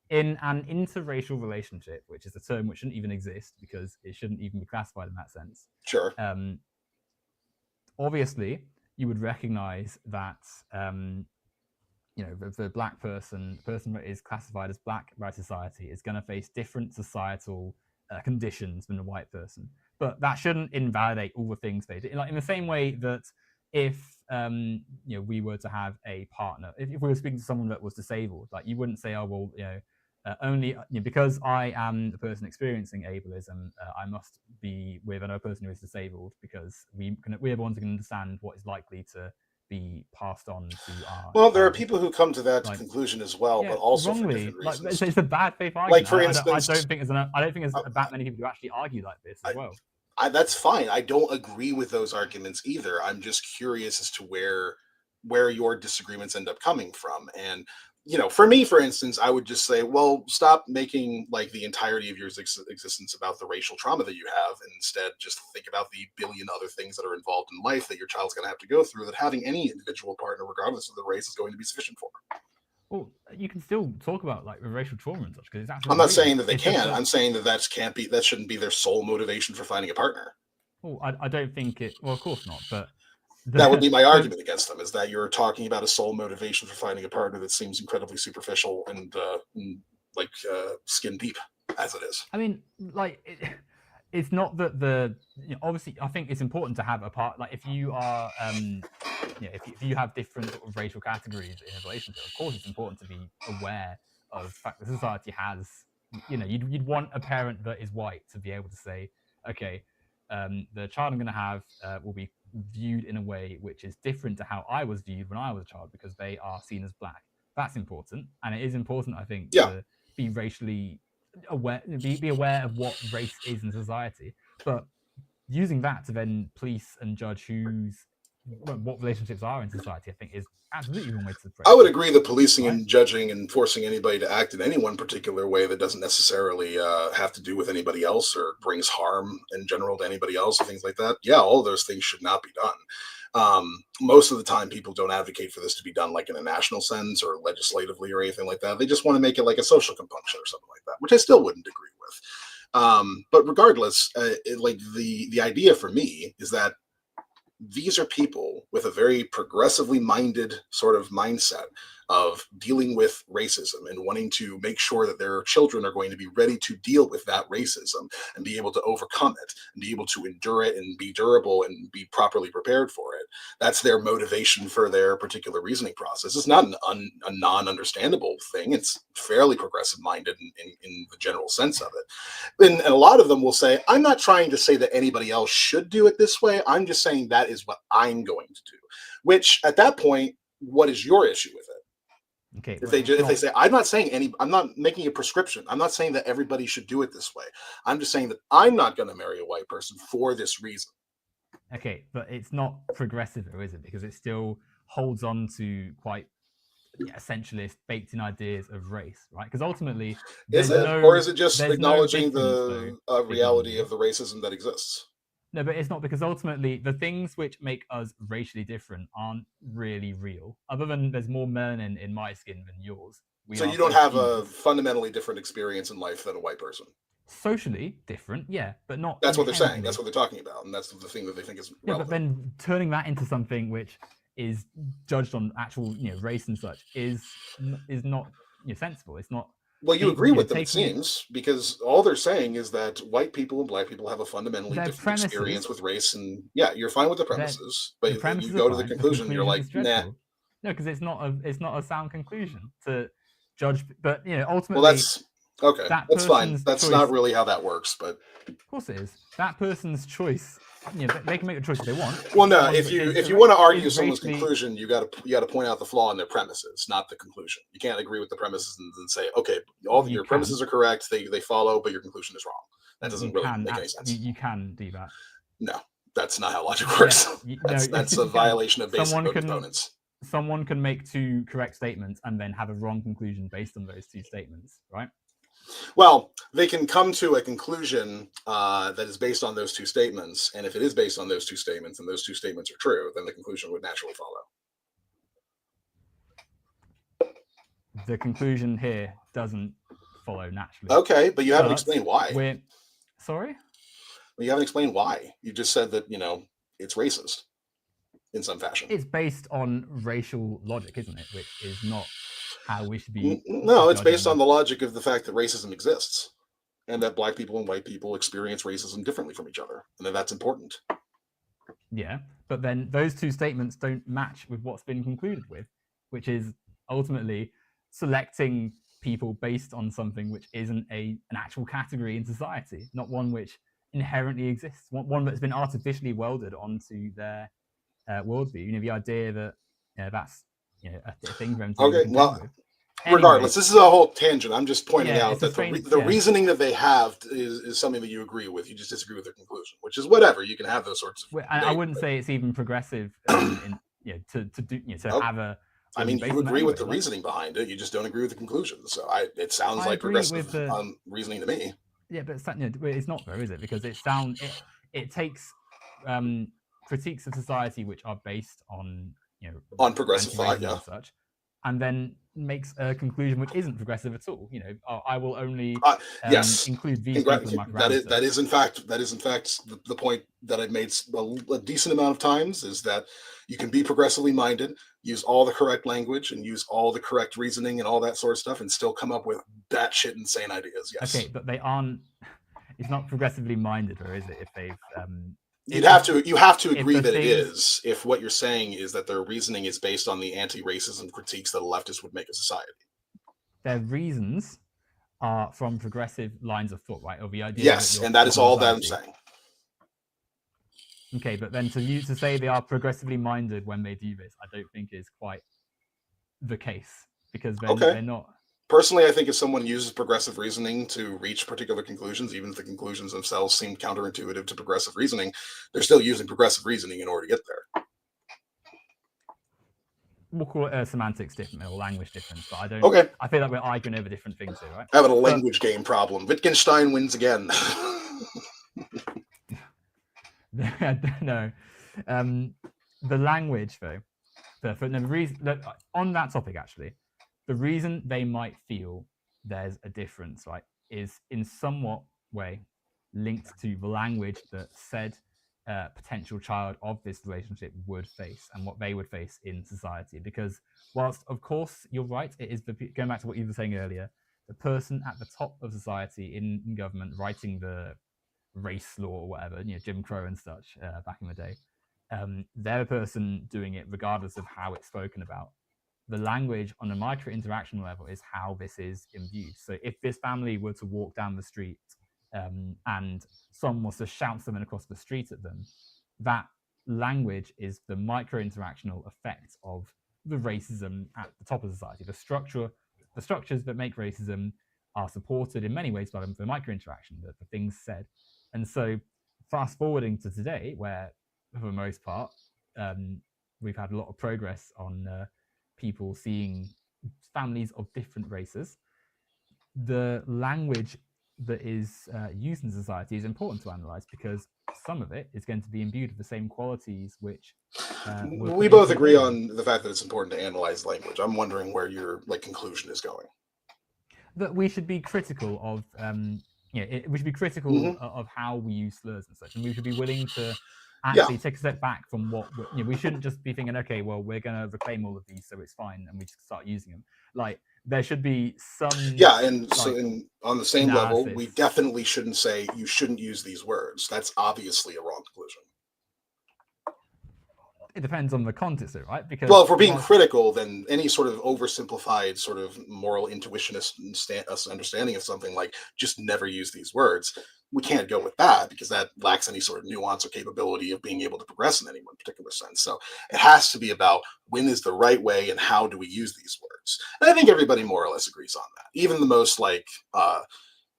In an interracial relationship, which is a term which shouldn't even exist because it shouldn't even be classified in that sense. Sure. Obviously, you would recognize that, the black person, the person that is classified as black by society, is going to face different societal conditions than a white person. But that shouldn't invalidate all the things they do. Like, in the same way that if we were to have a partner, if we were speaking to someone that was disabled, like, you wouldn't say, oh, well, only because I am the person experiencing ableism, I must be with another person who is disabled, because we're the ones who can understand what is likely to be passed on to our. Well, there are people who come to that conclusion as well, but also wrongly. For different reasons. It's a bad faith argument. Like, for instance, I don't think there's that many people who actually argue like this as well. That's fine. I don't agree with those arguments either. I'm just curious as to where your disagreements end up coming from. And for me, for instance, I would just say, well, stop making like the entirety of your existence about the racial trauma that you have, and instead just think about the billion other things that are involved in life that your child's going to have to go through, that having any individual partner, regardless of the race, is going to be sufficient for. Well, you can still talk about like racial trauma and such because it's I'm absolutely not real. saying that they It's just can. that, I'm saying that shouldn't be their sole motivation for finding a partner. well, I don't think it. Well, of course not. But That would be my the argument against them, is that you're talking about a sole motivation for finding a partner that seems incredibly superficial and skin deep as it is. I mean, like, it's not that obviously, I think it's important to have a part. Like, if you are, if you have different sort of racial categories in a relationship, of course, it's important to be aware of the fact that society has. You'd want a parent that is white to be able to say, okay, the child I'm going to have will be viewed in a way which is different to how I was viewed when I was a child because they are seen as black. That's important, and it is important, I think, Yeah. to be racially aware, be aware of what race is in society, but using that to then police and judge what relationships are in society, I think, is absolutely the wrong way to approach. I would agree that policing right? and judging and forcing anybody to act in any one particular way that doesn't necessarily have to do with anybody else or brings harm in general to anybody else or things like that. Yeah, all of those things should not be done. Most of the time, people don't advocate for this to be done like in a national sense or legislatively or anything like that. They just want to make it like a social compunction or something like that, which I still wouldn't agree with. But regardless, the idea for me is that these are people with a very progressively minded sort of mindset of dealing with racism and wanting to make sure that their children are going to be ready to deal with that racism and be able to overcome it and be able to endure it and be durable and be properly prepared for it. That's their motivation for their particular reasoning process. It's not a non-understandable thing. It's fairly progressive minded in the general sense of it. And a lot of them will say, I'm not trying to say that anybody else should do it this way. I'm just saying that is what I'm going to do. Which at that point, what is your issue with it? Okay. If they say, I'm not making a prescription. I'm not saying that everybody should do it this way. I'm just saying that I'm not going to marry a white person for this reason. Okay, but it's not progressive, though, is it? Because it still holds on to quite essentialist, baked-in ideas of race, right? Because ultimately, or is it just acknowledging the reality of the racism that exists? No, but it's not, because ultimately the things which make us racially different aren't really real. Other than there's more melanin in my skin than yours. So you don't have a fundamentally different experience in life than a white person. Socially different, yeah, but not. That's what they're saying. That's what they're talking about, and that's the thing that they think is relevant. Yeah, but then turning that into something which is judged on actual, race and such is not sensible. It's not. Well, you agree with them, it seems, because all they're saying is that white people and black people have a fundamentally different experience with race, and yeah, you're fine with the premises, but you go to the conclusion, you're like, nah. No, because it's not a sound conclusion to judge. But ultimately, well, that's okay. That's fine. That's not really how that works, but of course it is. That person's choice. They can make the choice if they want. Well, no, if you want to argue someone's conclusion, you got to point out the flaw in their premises, not the conclusion. You can't agree with the premises and say, okay, all your premises are correct, they follow, but your conclusion is wrong. That doesn't really make any sense. You can do that. No, that's not how logic works. That's a violation of basic components. Someone can make two correct statements and then have a wrong conclusion based on those two statements, right? Well, they can come to a conclusion that is based on those two statements, and if it is based on those two statements, and those two statements are true, then the conclusion would naturally follow. The conclusion here doesn't follow naturally. Okay, but you haven't explained why. Sorry? Well, you haven't explained why. You just said that, it's racist in some fashion. It's based on racial logic, isn't it? Which is not how we should be. No, it's based on the logic of the fact that racism exists and that black people and white people experience racism differently from each other, and that that's important. Yeah, but then those two statements don't match with what's been concluded with, which is ultimately selecting people based on something which isn't an actual category in society, not one which inherently exists, one that's been artificially welded onto their worldview. The idea that that's a thing for them to okay, well, regardless, Anyway, this is a whole tangent. I'm just pointing yeah, out it's a that strange. the reasoning that they have is something that you agree with. You just disagree with their conclusion, which is whatever. You can have those sorts of I debate. wouldn't say it's even progressive in to do to Oh, have a I argument mean, based you on that agree with anyway. the Like, reasoning behind it. You just don't agree with the conclusion. So it sounds I like agree progressive with the reasoning to me. yeah, but it's not though, is it? Because it takes critiques of society which are based on On progressive thought, anti-racism yeah. and such, and then makes a conclusion which isn't progressive at all. I will only Yes, include these people in my parameter. that is in fact the point that I've made a decent amount of times, is that you can be progressively minded, use all the correct language, and use all the correct reasoning and all that sort of stuff, and still come up with batshit insane ideas. Yes. Okay, but they aren't. It's not progressively minded, or is it? If they've You have to if agree the that it things is, if what you're saying is that their reasoning is based on the anti-racism critiques that a leftist would make of society. their reasons are from progressive lines of thought, right? Or the idea Yes, that and that is all that I'm society. saying. Okay, but then to say they are progressively minded when they do this, I don't think is quite the case, because they're not. Personally, I think if someone uses progressive reasoning to reach particular conclusions, even if the conclusions themselves seem counterintuitive to progressive reasoning, they're still using progressive reasoning in order to get there. We'll call it a semantics difference or language difference, but I don't. Okay. I feel like we're arguing over different things here, right? Having a language game problem. Wittgenstein wins again. No, the language though. For the reason on that topic, actually, the reason they might feel there's a difference, right, is in somewhat way linked to the language that said potential child of this relationship would face and what they would face in society. Because whilst, of course, you're right, it is going back to what you were saying earlier, the person at the top of society in government writing the race law or whatever, Jim Crow and such back in the day. They're the person doing it regardless of how it's spoken about. The language on a micro interaction level is how this is imbued. So if this family were to walk down the street and someone was to shout something across the street at them, that language is the micro interactional effect of the racism at the top of society. The structures that make racism are supported in many ways by the micro interaction, the things said. And so fast forwarding to today, where for the most part, we've had a lot of progress on people seeing families of different races. The language that is used in society is important to analyze, because some of it is going to be imbued with the same qualities which we both agree on the fact that it's important to analyze language. I'm wondering where your conclusion is going. That we should be critical of we should be critical of how we use slurs and such, and we should be willing to actually take a step back from what we shouldn't just be thinking, okay, well, we're going to reclaim all of these, so it's fine, and we just start using them. Like, there should be some and so on the same analysis. level, we definitely shouldn't say you shouldn't use these words. That's obviously a wrong conclusion. It depends on the context, right? Because if we're being critical, then any sort of oversimplified sort of moral intuitionist understanding of something like just never use these words, we can't go with that, because that lacks any sort of nuance or capability of being able to progress in any one particular sense. So it has to be about when is the right way and how do we use these words. And I think everybody more or less agrees on that. Even the most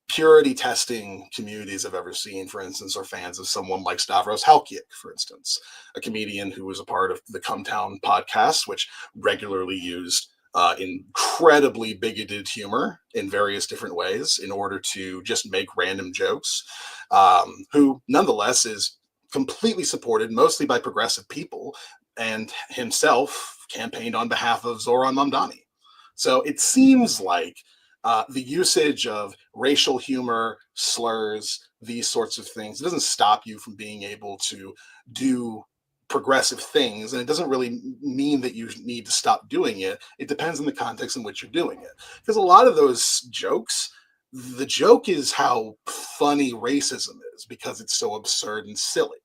purity testing communities I've ever seen, for instance, are fans of someone like Stavros Halkiuk, for instance, a comedian who was a part of the Come Town podcast, which regularly used incredibly bigoted humor in various different ways in order to just make random jokes, who nonetheless is completely supported mostly by progressive people, and himself campaigned on behalf of Zoran Mamdani. So it seems like the usage of racial humor, slurs, these sorts of things, it doesn't stop you from being able to do progressive things, and it doesn't really mean that you need to stop doing it. It depends on the context in which you're doing it. Because a lot of those jokes, the joke is how funny racism is, because it's so absurd and silly.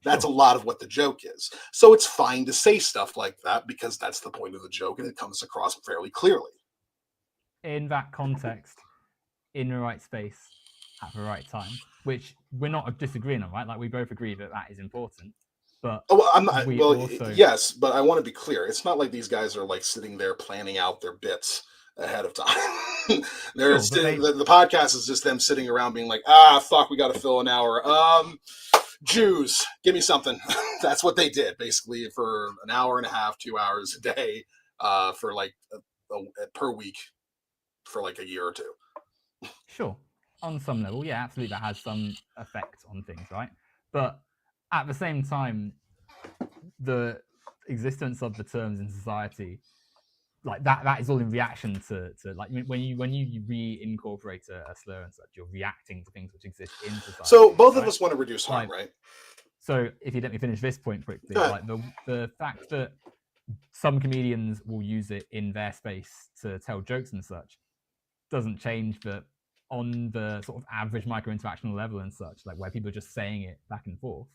That's a lot of what the joke is. So it's fine to say stuff like that, because that's the point of the joke, and it comes across fairly clearly. In that context, in the right space, at the right time, which we're not disagreeing on, right? Like, we both agree that that is important. But I'm not. Well, also... yes, but I want to be clear. It's not like these guys are like sitting there planning out their bits ahead of time. Sure, There's but the podcast is just them sitting around being like, ah, fuck, we got to fill an hour. Jews, give me something. That's what they did basically for an hour and a half, 2 hours a day, for like per week for like a year or two. Sure, on some level, yeah, absolutely, that has some effect on things, right? But at the same time, the existence of the terms in society, like that is all in reaction to like when you reincorporate a slur and such, you're reacting to things which exist in society. So both right? of us want to reduce harm, right? So if you let me finish this point quickly, Go ahead. like the fact that some comedians will use it in their space to tell jokes and such doesn't change that on the sort of average micro interactional level and such, like where people are just saying it back and forth,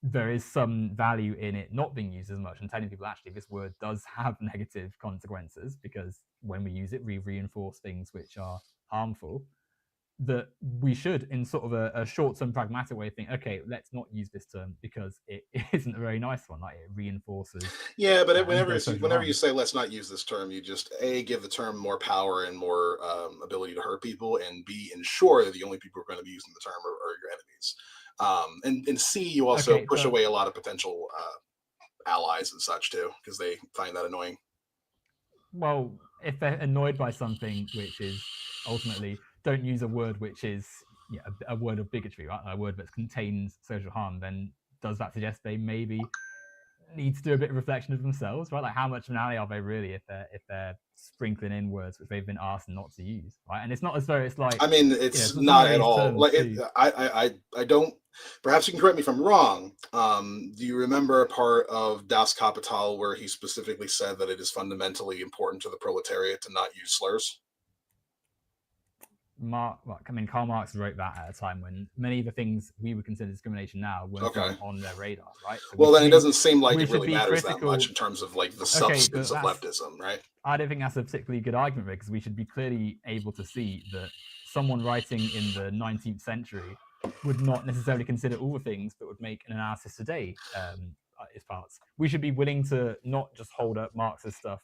there is some value in it not being used as much and telling people actually this word does have negative consequences because when we use it, we reinforce things which are harmful. That we should, in sort of a short-term pragmatic way, think, okay, let's not use this term because it isn't a very nice one. Like it reinforces. Yeah, but and whenever does social whenever harm. you say let's not use this term, you just A, give the term more power and more ability to hurt people, and B, ensure that the only people who are going to be using the term are your enemies. And C, you also Okay, push but away a lot of potential allies and such too, because they find that annoying. well, if they're annoyed by something which is ultimately, don't use a word which is a word of bigotry, right? A word that contains social harm, then does that suggest they maybe need to do a bit of reflection of themselves, right? Like how much of an ally are they really if they're sprinkling in words which they've been asked not to use, right? And it's not as though it's like, I mean, it's some not of at these all terms like it. too. I don't. Perhaps you can correct me if I'm wrong. Do you remember a part of Das Kapital where he specifically said that it is fundamentally important to the proletariat to not use slurs? Karl Marx wrote that at a time when many of the things we would consider discrimination now weren't Okay. even on their radar, right? So well, then it doesn't seem like we it should really be matters that much critical. in terms of like the Okay, substance but of leftism, right? I don't think that's a particularly good argument because we should be clearly able to see that someone writing in the 19th century would not necessarily consider all the things that would make an analysis today its parts. We should be willing to not just hold up Marx's stuff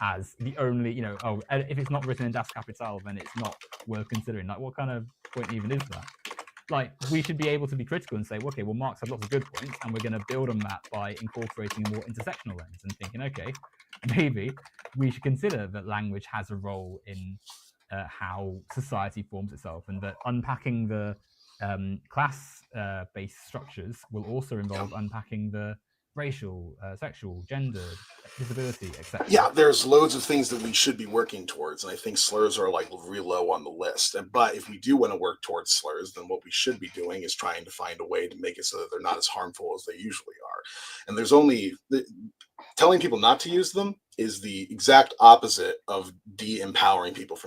as the only, if it's not written in Das Kapital, then it's not worth considering. Like, what kind of point even is that? Like, we should be able to be critical and say, well, okay, well, Marx had lots of good points, and we're going to build on that by incorporating a more intersectional lens and thinking, okay, maybe we should consider that language has a role in how society forms itself, and that unpacking the class-based structures will also involve unpacking the racial, sexual, gendered, disability, etc. Yeah, there's loads of things that we should be working towards, and I think slurs are like real low on the list. But if we do want to work towards slurs, then what we should be doing is trying to find a way to make it so that they're not as harmful as they usually are. And there's only telling people not to use them is the exact opposite of de-empowering people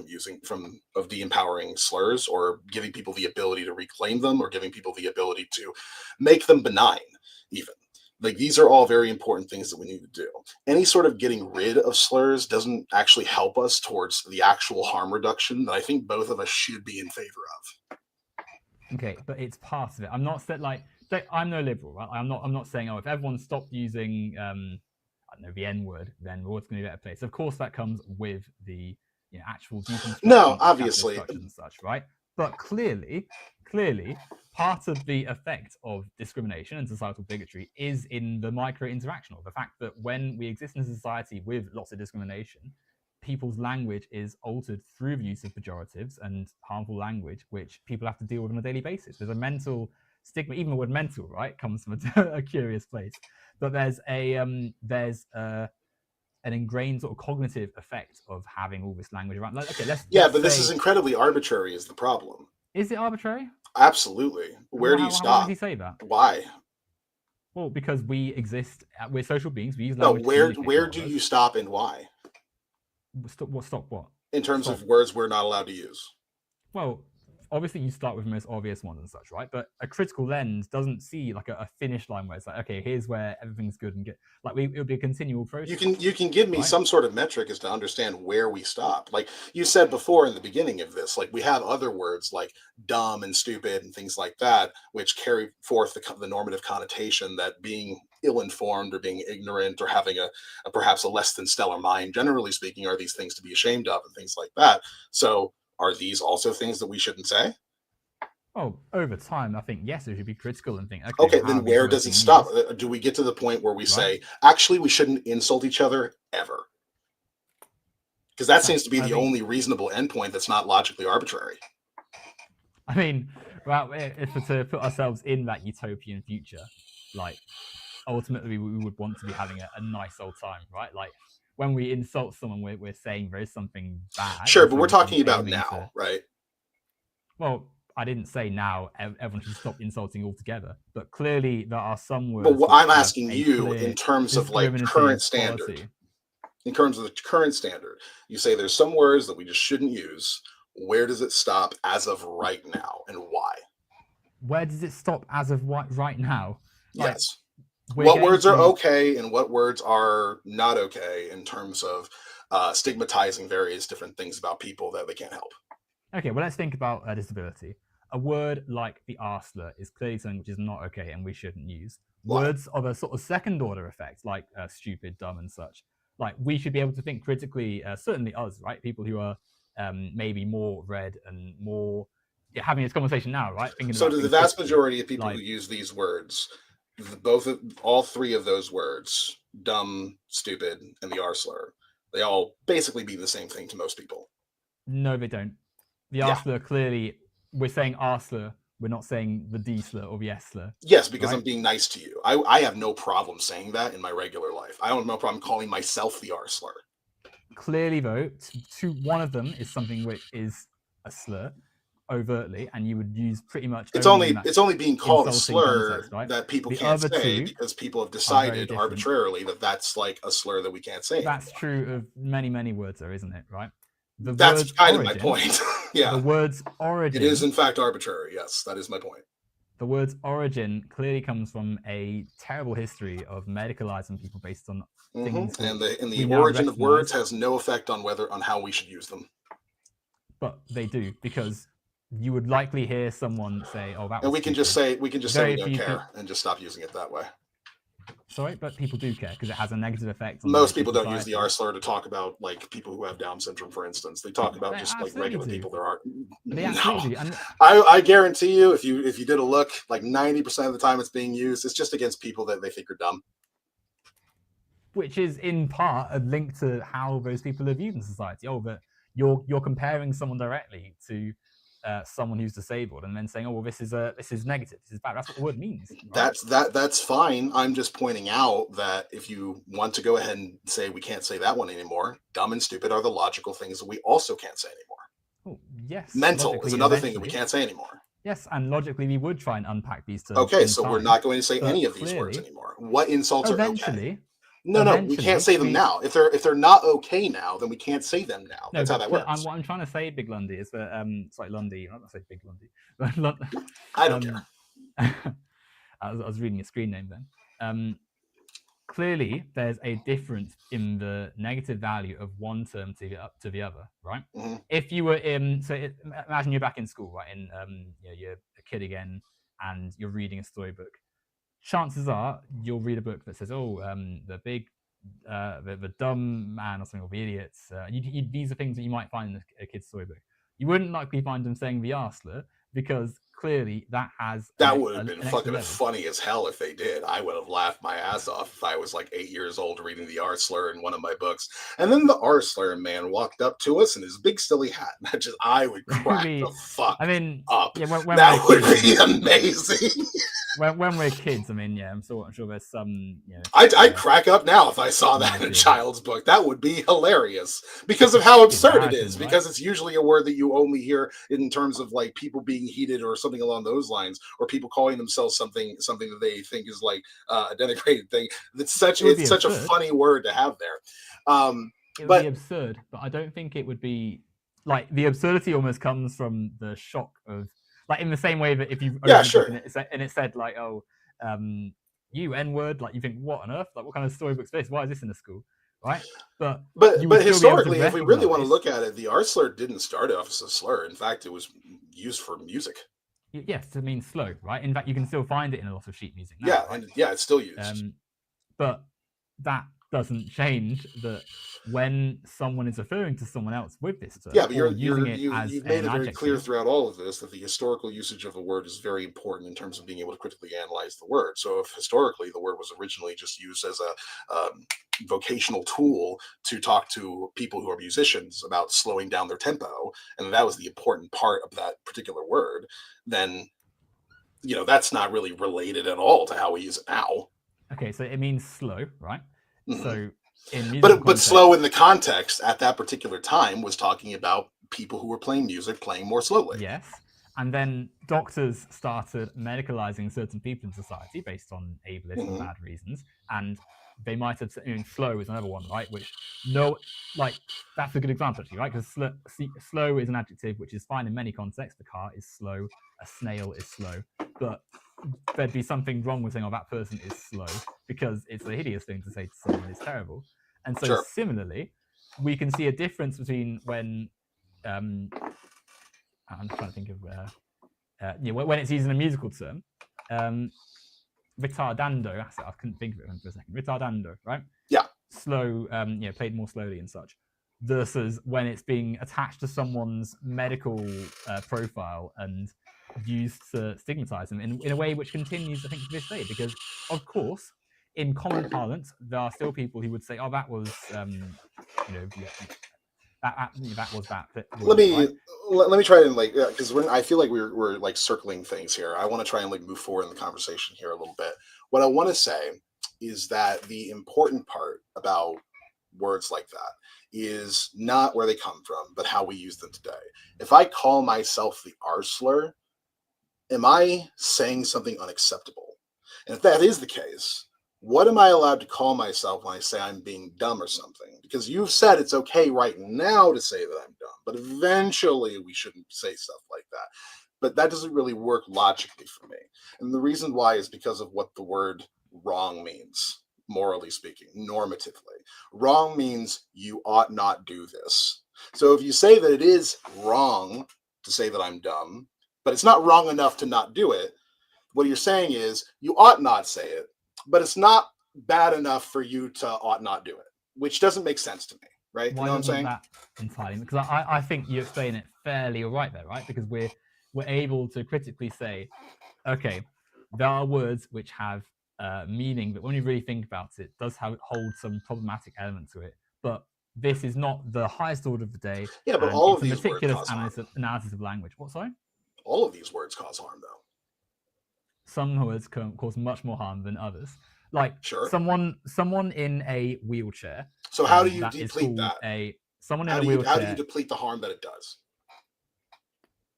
of de-empowering slurs, or giving people the ability to reclaim them, or giving people the ability to make them benign even. Like, these are all very important things that we need to do. Any sort of getting rid of slurs doesn't actually help us towards the actual harm reduction that I think both of us should be in favor of. Okay, but it's part of it. I'm not saying I'm no liberal, right? I'm not saying, if everyone stopped using I don't know, the N word, then the world's going to be a better place. Of course, that comes with the actual deconstruction No, of obviously. capitalist structures and such, right? But clearly, part of the effect of discrimination and societal bigotry is in the micro interactional. The fact that when we exist in a society with lots of discrimination, people's language is altered through the use of pejoratives and harmful language, which people have to deal with on a daily basis. There's a mental stigma. Even the word mental, right, comes from a curious place. But there's an ingrained sort of cognitive effect of having all this language around. Like, okay, let's but this is incredibly arbitrary is the problem. Is it arbitrary? Absolutely. Where do you stop? Why would he say that? Why? Well, because we exist, we're social beings. We use No, language. where do you stop and why? Stop what? In terms of words we're not allowed to use. Well, obviously you start with the most obvious ones and such, right? But a critical lens doesn't see like a finish line where it's like, okay, here's where everything's good and get like it would be a continual process. You can give me right? some sort of metric as to understand where we stop. Like you said before in the beginning of this, like we have other words like dumb and stupid and things like that, which carry forth the normative connotation that being ill-informed or being ignorant or having a perhaps a less than stellar mind, generally speaking, are these things to be ashamed of and things like that. So are these also things that we shouldn't say? Oh, over time, I think yes, we should be critical and think, okay, Okay, how then are these where words does it being stop? used, Do we get to the point where we right? say, actually, we shouldn't insult each other ever? Because that seems to be I the think, only reasonable endpoint that's not logically arbitrary. I mean, well, if to put ourselves in that utopian future, like ultimately we would want to be having a nice old time, right? Like when we insult someone, we're saying there is something bad, Sure, and but so we're we're sort of talking about aiming now, to. right? Well, I didn't say now everyone should stop insulting altogether, but clearly there are some But words what which I'm have asking a you in clear terms of like current discriminative standard, quality. in terms of the current standard, you say there's some words that we just shouldn't use. Where does it stop as of right now, and why? Where does it stop as of right now? Like Yes. we're What getting words are to. okay and what words are not okay in terms of stigmatizing various different things about people that they can't help? Okay, well, let's think about disability. A word like the arsler is clearly something which is not okay and we shouldn't use. Why? Words of a sort of second order effect, like stupid, dumb, and such, like we should be able to think critically, certainly us, right? People who are maybe more read and more having this conversation now, right? Thinking So about to the things vast critically. majority of people who Like, use these words, all three of those words, dumb, stupid, and the R slur, they all basically mean the same thing to most people. no, they don't. The Yeah. arsler clearly, we're saying arsler, we're not saying the D slur or the S slur, Yes, because I'm right? being nice to you. I have no problem saying that in my regular life. I don't have no problem calling myself the R slur. Clearly, though, one of them is something which is a slur overtly, and you would use pretty much only in that It's only being called a insulting slur context, right? that people The can't other say two because people have are very decided different. arbitrarily that that's like a slur that we can't say That's anymore. true of many, many words, though, isn't it? Right? The That's word's kind of my origin, point. the Yeah, word's it is origin, in fact arbitrary. Yes, that is my point. the word's origin clearly comes from a terrible history of medicalizing people based on things And which the we now origin of words recognize, has no effect on how we should use them. but they do because you would likely hear someone say, "Oh, that And was stupid." we can just say we Very don't few people. care and just stop using it that way. Sorry, but people do care because it has a negative effect on the Most rest of people don't use the R society. slur to talk about like people who have Down syndrome, for instance. They talk about They just like absolutely regular do. people. There are They no. absolutely do, and I guarantee you, if you did a look, like 90% of the time it's being used, it's just against people that they think are dumb. which is in part a link to how those people are viewed in society. Oh, but you're comparing someone directly to someone who's disabled, and then saying, "Oh, well, this is negative. This is bad." That's what the word means, right? That's fine. I'm just pointing out that if you want to go ahead and say we can't say that one anymore, dumb and stupid are the logical things that we also can't say anymore. Oh, yes, Mental is logically, another thing that we eventually, can't say anymore. yes, and logically, we would try and unpack these terms Okay, in so we're time, not going to say any but of these words clearly, anymore. What insults are okay? eventually, No, we can't say them we now. If they're not okay now, then we can't say them now. no, That's how but that works. what I'm trying to say, Big Lundi, is that it's like Lundy. I'm not say Big Lundi, but I don't care. um, I was reading a screen name then. Clearly, there's a difference in the negative value of one term to the other, right? Mm-hmm. If you were in, imagine you're back in school, right? And you're a kid again, and you're reading a storybook. Chances are you'll read a book that says, "Oh, the big, the dumb man or something, or the idiots." These are things that you might find in a kid's storybook. You wouldn't likely find them saying the arsler because clearly that has That would have an been extra fucking level. funny as hell if they did. I would have laughed my ass off if I was like 8 years old reading the R slur in one of my books. And then the R slur man walked up to us in his big silly hat. I would crack the fuck I mean, up. yeah, when That we're would kids, be amazing. when we're kids, I mean, yeah, I'm sure there's some, I'd crack up now if I saw that in a humanity of it. child's book. That would be hilarious because of how absurd it is. Embarrassing, right? Because it's usually a word that you only hear in terms of like people being heated or something along those lines, or people calling themselves something that they think is like a denigrated thing. It's such a funny word to have there. It would be absurd, but I don't think it would be like the absurdity almost comes from the shock of like in the same way that if you open a book and it said like, "Oh, you N word," like you think, "What on earth? Like what kind of storybook's this? Why is this in a school?" Right? But historically, if we really want to look at it, the R slur didn't start off as a slur. In fact, it was used for music. Yes, to mean slow, right? In fact, you can still find it in a lot of sheet music now. Yeah, right? and yeah, it's still used. But that doesn't change that when someone is referring to someone else with this term, Yeah, but or using it as you've made an it very clear adjective. throughout all of this that the historical usage of a word is very important in terms of being able to critically analyze the word. So if historically the word was originally just used as a vocational tool to talk to people who are musicians about slowing down their tempo, and that was the important part of that particular word, then that's not really related at all to how we use it now. Okay, so it means slow, right? Hmm. So in musical But slow context, in the context at that particular time was talking about people who were playing music playing more slowly. yes. And then doctors started medicalizing certain people in society based on ableist and Hmm. bad reasons. And they might have, slow is another one, right? Which no, like, that's a good example, actually, right? Because slow is an adjective which is fine in many contexts. The car is slow, a snail is slow. But there'd be something wrong with saying, oh, that person is slow, because it's a hideous thing to say to someone. It's terrible. And so, Sure. similarly, we can see a difference between when I'm trying to think of when it's used in a musical term. Retardando, that's it, I couldn't think of it for a second. Retardando, right? Yeah. Slow, played more slowly and such, versus when it's being attached to someone's medical profile and used to stigmatize them in a way which continues, I think, to this day. Because, of course, in common parlance, there are still people who would say, "Oh, that was, that was that Let word," me right? let me try and because I feel like we're like circling things here. I want to try and like move forward in the conversation here a little bit. What I want to say is that the important part about words like that is not where they come from, but how we use them today. If I call myself the R slur, am I saying something unacceptable? And if that is the case, what am I allowed to call myself when I say I'm being dumb or something? Because you've said it's okay right now to say that I'm dumb, but eventually we shouldn't say stuff like that. But that doesn't really work logically for me. And the reason why is because of what the word wrong means, morally speaking, normatively. Wrong means you ought not do this. So if you say that it is wrong to say that I'm dumb, but it's not wrong enough to not do it, what you're saying is you ought not say it, but it's not bad enough for you to ought not do it, which doesn't make sense to me, right? You Why know what I'm doesn't saying? that entirely? Because I think you explain it fairly all right there, right? Because we're able to critically say, okay, there are words which have meaning, but when you really think about it, does hold some problematic element to it. But this is not the highest order of the day, Yeah, but and all of it's a these words meticulous cause harm. analysis of language. What, sorry? All of these words cause harm, though. Some words can cause much more harm than others. Like Sure. someone in a wheelchair, So how do you that is deplete called that? a someone in How a do you wheelchair. deplete the harm that it does?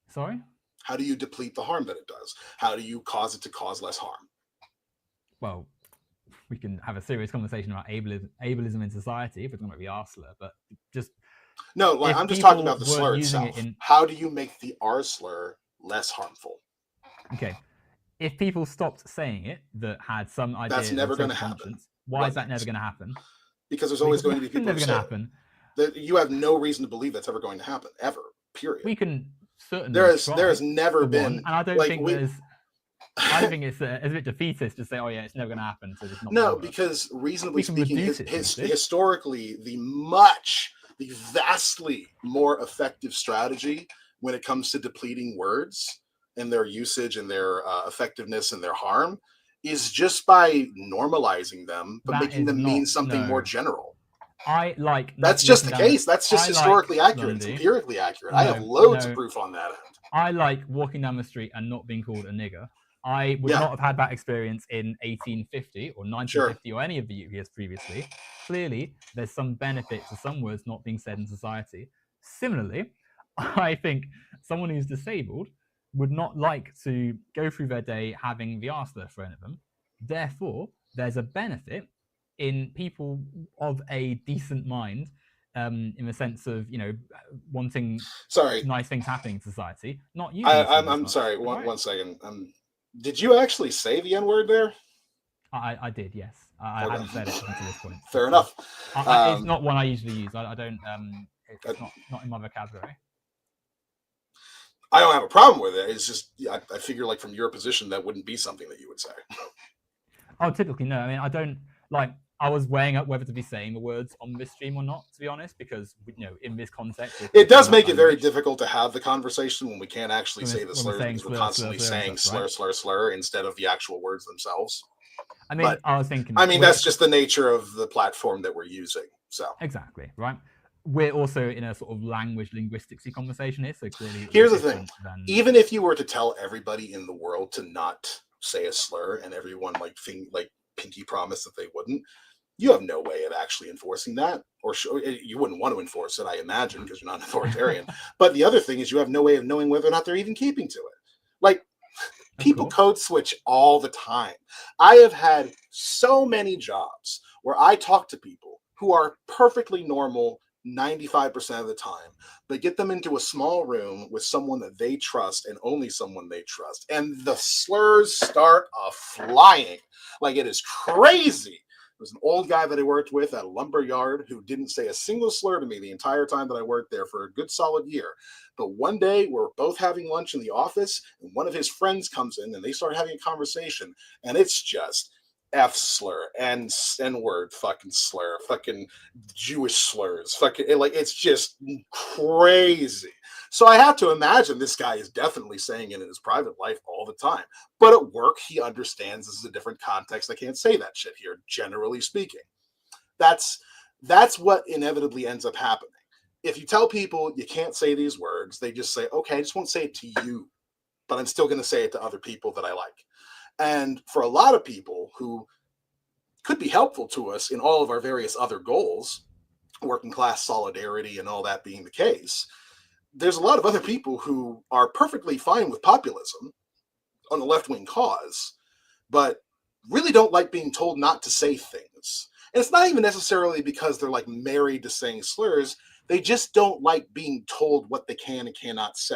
Sorry. How do you deplete the harm that it does? How do you cause it to cause less harm? Well, we can have a serious conversation about ableism in society if we're talking about the R slur, but just No, like if I'm just talking people about the weren't slur using it itself. in, How do you make the R slur less harmful? okay, if people stopped saying it that had some That's idea of never going to social happen. conscience, why What is that never next? going to happen? Because there's always going to be It's people who never going to say it. happen. That you have no reason to believe that's ever going to happen, ever. Period. We can There certainly has there try has never for one, been and I don't like think we. there's. I don't think it's a bit defeatist to say, "Oh yeah, it's never going to happen," so it's not going to No, work. because reasonably We can speaking, reduce its usage. historically, the vastly more effective strategy when it comes to depleting words and their usage and their effectiveness and their harm is just by normalizing them, but That making is them mean not something more no. general. I like That's just walking the down the. case. That's just I like historically accurate. It's Lundy. empirically accurate. I have No, loads of no. proof on that end. I like walking down the street and not being called a nigger. I would Yeah, not have had that experience in 1850 or sure. 1950 or any of the years previously. Clearly, there's some benefit to some words not being said in society. Similarly, I think someone who's disabled would not like to go through their day having the arse there thrown at them. Therefore, there's a benefit in people of a decent mind, in the sense of wanting Sorry, nice things happening in society, not using the term as I'm much, sorry. right? One second. Did you actually say the N word there? I did, yes. I Okay, hadn't said it up until this point, but fair enough. it's Um, not one I usually use. I don't. I, It's not in my vocabulary. I don't have a problem with it. It's just I figure like from your position that wouldn't be something that you would say. Oh, typically no. I mean, I don't like I was weighing up whether to be saying the words on this stream or not, to be honest, because in this context, it does make it very difficult to have the conversation when we can't actually say the slurs because we're constantly saying slur, slur, slur instead of the actual words themselves. I mean, but, I was thinking. I mean, that's just the nature of the platform that we're using. So exactly right. We're also in a sort of language linguistics conversation here, so clearly. Here's the thing: even if you were to tell everybody in the world to not say a slur, and everyone like pinky promise that they wouldn't, you have no way of actually enforcing that, or you wouldn't want to enforce it, I imagine, because you're not an authoritarian. But the other thing is, you have no way of knowing whether or not they're even keeping to it. Like, people code switch all the time. I have had so many jobs where I talk to people who are perfectly normal 95% of the time, but get them into a small room with someone that they trust and only someone they trust, and the slurs start flying. Like, it is crazy. There was an old guy that I worked with at a lumber yard who didn't say a single slur to me the entire time that I worked there for a good solid year. But one day we're both having lunch in the office, and one of his friends comes in, and they start having a conversation, and it's just F slur and N-word fucking slur, fucking Jewish slurs, fucking, like, it's just crazy. So I have to imagine this guy is definitely saying it in his private life all the time. But at work, he understands this is a different context. I can't say that shit here, generally speaking. That's what inevitably ends up happening. If you tell people you can't say these words, they just say, okay, I just won't say it to you, but I'm still going to say it to other people that I like. And for a lot of people who could be helpful to us in all of our various other goals, working class solidarity and all that being the case, there's a lot of other people who are perfectly fine with populism on the left-wing cause, but really don't like being told not to say things. And it's not even necessarily because they're like married to saying slurs. They just don't like being told what they can and cannot say.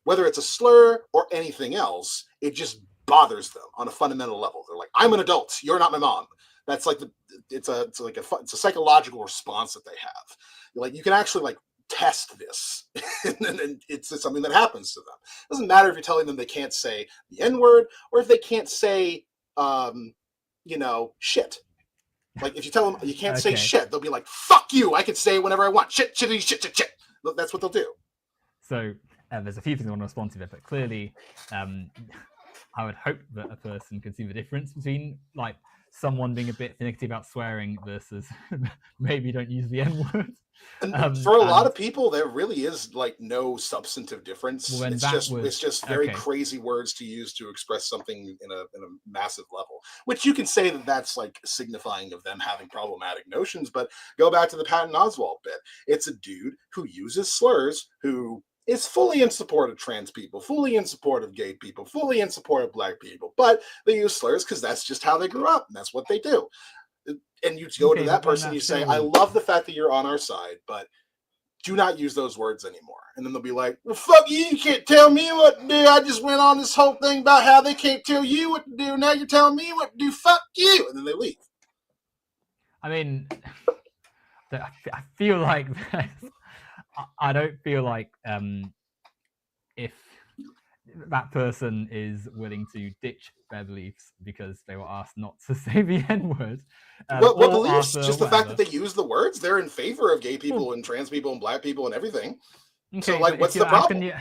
Whether it's a slur or anything else, it just bothers them on a fundamental level. They're like, I'm an adult, you're not my mom. That's like it's a psychological response that they have. Like, you can actually like test this, and it's something that happens to them. It doesn't matter if you're telling them they can't say the N-word or if they can't say shit. Like, if you tell them you can't say shit, they'll be like, fuck you, I can say it whenever I want. Shit. That's what they'll do. So there's a few things I want to respond to there, but clearly I would hope that a person can see the difference between like someone being a bit finicky about swearing versus maybe don't use the N-word. For a lot of people, there really is like no substantive difference. Well, it's just very crazy words to use to express something in a massive level, which you can say that that's like signifying of them having problematic notions. But go back to the Patton Oswalt bit. It's a dude who uses slurs, who is fully in support of trans people, fully in support of gay people, fully in support of black people, but they use slurs because that's just how they grew up, and that's what they do. And you go to that person, you say, I love the fact that you're on our side, but do not use those words anymore. And then they'll be like, well, fuck you, you can't tell me what to do. I just went on this whole thing about how they can't tell you what to do. Now you're telling me what to do. Fuck you. And then they leave. I mean, I feel like I don't feel like if that person is willing to ditch their beliefs because they were asked not to say the N-word. What beliefs? Just the fact that they use the words. They're in favor of gay people and trans people and black people and everything. Okay, so, like, what's the problem?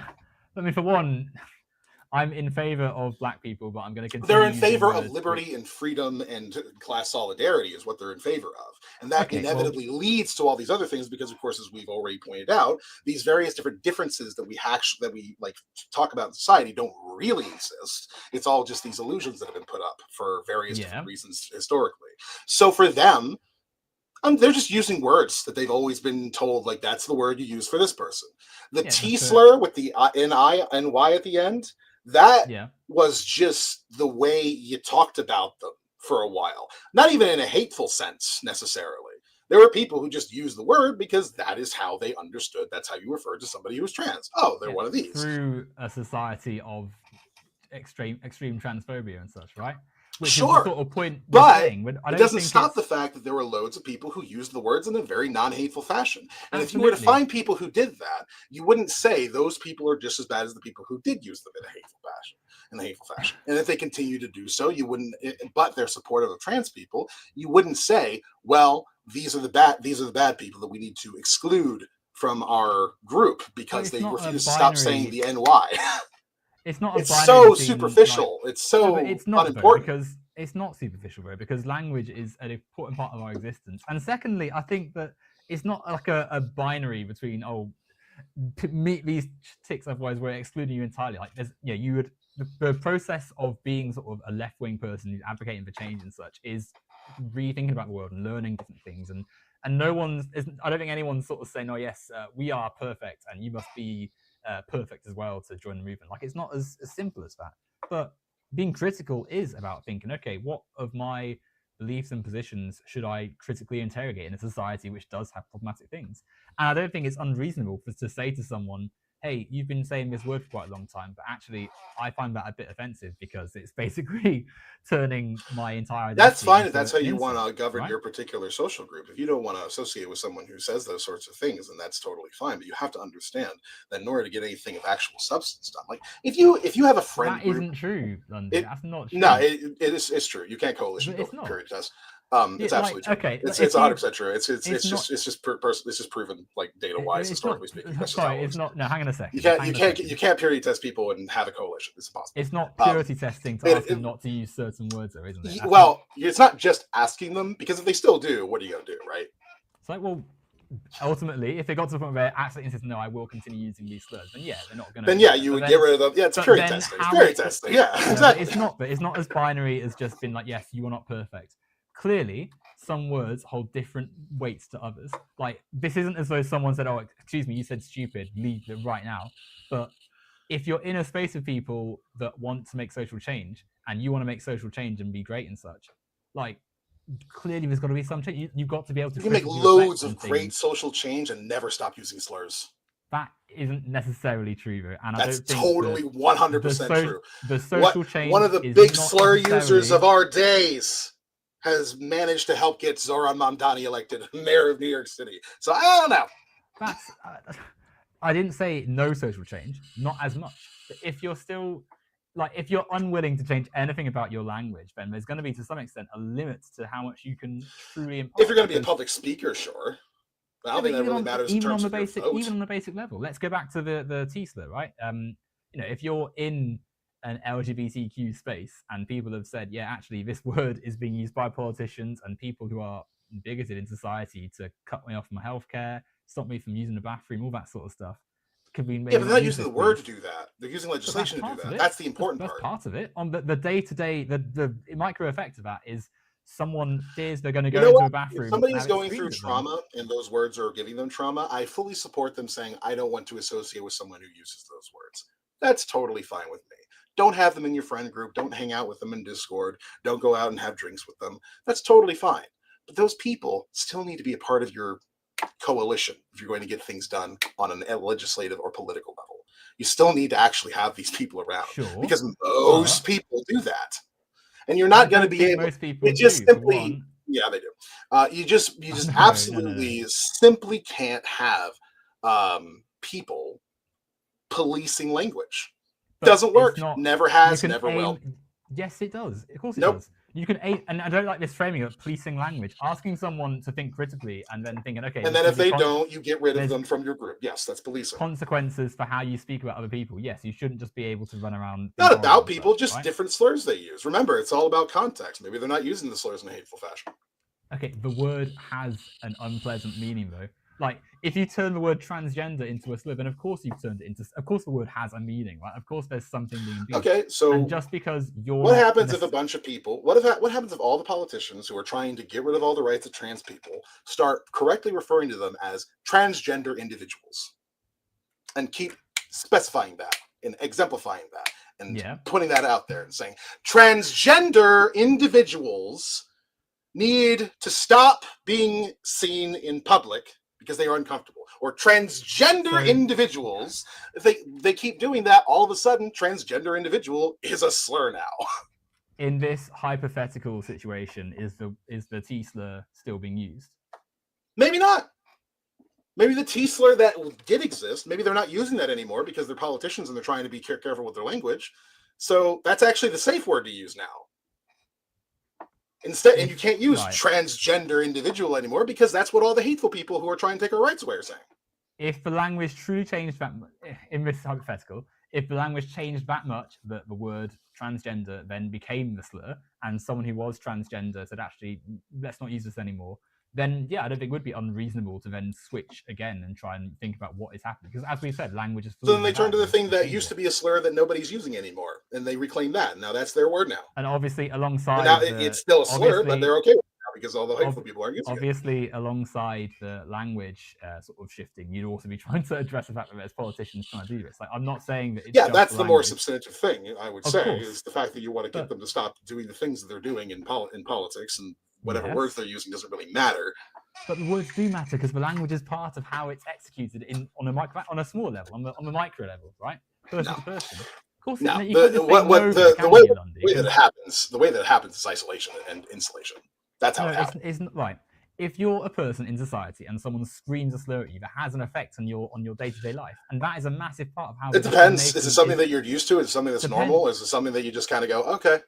I mean, for one, I'm in favor of black people, but I'm going to continue. They're in favor of liberty and freedom and class solidarity is what they're in favor of. And that inevitably leads to all these other things because, of course, as we've already pointed out, these various different differences that we like talk about in society don't really exist. It's all just these illusions that have been put up for various different reasons historically. So for them, they're just using words that they've always been told, like, that's the word you use for this person. The T slur with the N-I, N-Y at the end, that was just the way you talked about them for a while. Not even in a hateful sense, necessarily. There were people who just used the word because that is how they understood. That's how you referred to somebody who was trans. Oh, they're one of these. Through a society of extreme transphobia and such, right? Which sure, is the sort of point but it doesn't stop the fact that there were loads of people who used the words in a very non-hateful fashion. And if you were to find people who did that, you wouldn't say those people are just as bad as the people who did use them in a hateful fashion. in a hateful fashion. And if they continue to do so, you wouldn't, but they're supportive of trans people, you wouldn't say, well, these are the bad people that we need to exclude from our group because they refuse to stop saying the NY. It's not. It's so superficial. It's so it's not unimportant. because it's not superficial, though, because language is an important part of our existence. And secondly, I think that it's not like a binary between meet these ticks, otherwise we're excluding you entirely. Like you would the process of being sort of a left-wing person who's advocating for change and such is rethinking about the world and learning different things. And no one's. I don't think anyone's sort of saying, "Oh yes, we are perfect, and you must be perfect as well to join the movement." Like it's not as simple as that. But being critical is about thinking, okay, what of my beliefs and positions should I critically interrogate in a society which does have problematic things? And I don't think it's unreasonable to say to someone, hey, you've been saying this word for quite a long time, but actually I find that a bit offensive because it's basically turning my entire identity. That's fine if that's how you want to govern your particular social group. If you don't want to associate with someone who says those sorts of things, then that's totally fine. But you have to understand that in order to get anything of actual substance done, like if you have a friend that isn't true, Lundi. That's not true. No, it's true. You can't coalition build period test. It's absolutely true. Okay, it's 100% true. It's just proven like data wise, historically speaking. Sorry, it's not. No, hang on a second. You can't purity test people and have a coalition. It's impossible. It's not purity testing to ask them not to use certain words, though, isn't it? It's not just asking them, because if they still do, what are you gonna do, right? It's like, well, ultimately, if they got to the point where they absolutely insist, no, I will continue using these slurs, then yeah, they're not going to. Then yeah, you would get rid of them. Yeah, it's purity testing. It's purity testing. Yeah, exactly. It's not as binary as just been like, yes, you are not perfect. Clearly, some words hold different weights to others. Like, this isn't as though someone said, oh, excuse me, you said stupid, leave it right now. But if you're in a space of people that want to make social change and you want to make social change and be great and such, like, clearly there's got to be some change. You've got to be able to. You can make loads of great social change and never stop using slurs. That isn't necessarily true, though. And that's totally 100% true. The social change. One of the big slur users of our days has managed to help get Zoran Mamdani elected mayor of New York City. So I don't know. That's. I didn't say no social change, not as much. But if you're still, like, if you're unwilling to change anything about your language, then there's going to be, to some extent, a limit to how much you can truly impart. If you're going to be a public speaker, sure. I don't think that really matters in terms of your vote. Even on the basic level. Let's go back to the T-slur, right? If you're in an LGBTQ space and people have said, yeah, actually, this word is being used by politicians and people who are bigoted in society to cut me off from healthcare, stop me from using the bathroom, all that sort of stuff. But they're not using the word to do that. They're using legislation to do that. That's the important part. That's part of it. On the day-to-day, the micro effect of that is someone fears they're going to go into a bathroom. If somebody's going through trauma and those words are giving them trauma, I fully support them saying, I don't want to associate with someone who uses those words. That's totally fine with me. Don't have them in your friend group. Don't hang out with them in Discord. Don't go out and have drinks with them. That's totally fine. But those people still need to be a part of your coalition if you're going to get things done on a legislative or political level. You still need to actually have these people around, because most people do that, and you're not going to be able. Most people simply, yeah, they do. You just absolutely simply can't have people policing language. But doesn't work. Never has. Never will. Yes, it does. Of course, it does. You can aim, and I don't like this framing of policing language, asking someone to think critically and then thinking, okay. And then if they don't, you get rid of them from your group. Yes, that's policing. Consequences for how you speak about other people. Yes, you shouldn't just be able to run around. Not about people, just different slurs they use. Remember, it's all about context. Maybe they're not using the slurs in a hateful fashion. Okay, the word has an unpleasant meaning, though. Like, if you turn the word transgender into a slur, then of course you've turned it into. Of course, the word has a meaning, right? Of course, there's something being used. Okay, so and just because you're. What happens if a bunch of people? What happens if all the politicians who are trying to get rid of all the rights of trans people start correctly referring to them as transgender individuals, and keep specifying that and exemplifying that and putting that out there and saying transgender individuals need to stop being seen in public because they are uncomfortable, or transgender individuals, if they keep doing that, all of a sudden, transgender individual is a slur now. In this hypothetical situation, is the T slur still being used? Maybe not. Maybe the T slur that did exist, maybe they're not using that anymore because they're politicians and they're trying to be careful with their language. So that's actually the safe word to use now. Instead, and you can't use transgender individual anymore because that's what all the hateful people who are trying to take our rights away are saying. If the language truly changed that, in this hypothetical, if the language changed that much that the word transgender then became the slur, and someone who was transgender said, actually, let's not use this anymore, then yeah, I don't think it would be unreasonable to then switch again and try and think about what is happening. Because as we said, language is fluid. So then they turn to the thing that used to be a slur that nobody's using anymore, and they reclaim that. Now that's their word now. And obviously, alongside now it's still a slur, but they're okay with it now because all the hateful people aren't using it. Obviously, alongside the language sort of shifting, you'd also be trying to address the fact that there's politicians trying to do this. Like, I'm not saying that. It's that's the more substantive thing, I would say, is the fact that you want to get them to stop doing the things that they're doing in politics, and whatever words they're using doesn't really matter. But the words do matter because the language is part of how it's executed on a small level, on the micro level, right? Person to person. Of course, no. The way that it happens is isolation and insulation. That's how it happens. It's right. If you're a person in society and someone screams a slur at you, that has an effect on your day-to-day life, and that is a massive part of how. It depends. Is it something that you're used to? Is it something that's normal? Is it something that you just kind of go, okay?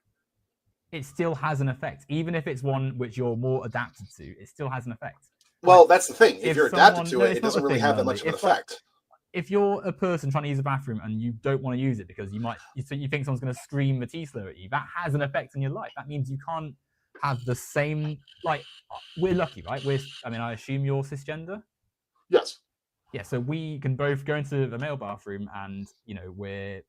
It still has an effect, even if it's one which you're more adapted to. It still has an effect. Well, that's the thing. If you're adapted to it, it doesn't really have that much of an effect. If you're a person trying to use a bathroom and you don't want to use it because you think someone's going to scream the T slur at you, that has an effect on your life. That means you can't have the same. Like, we're lucky, right? I assume you're cisgender. Yes. Yeah. So we can both go into the male bathroom, and we're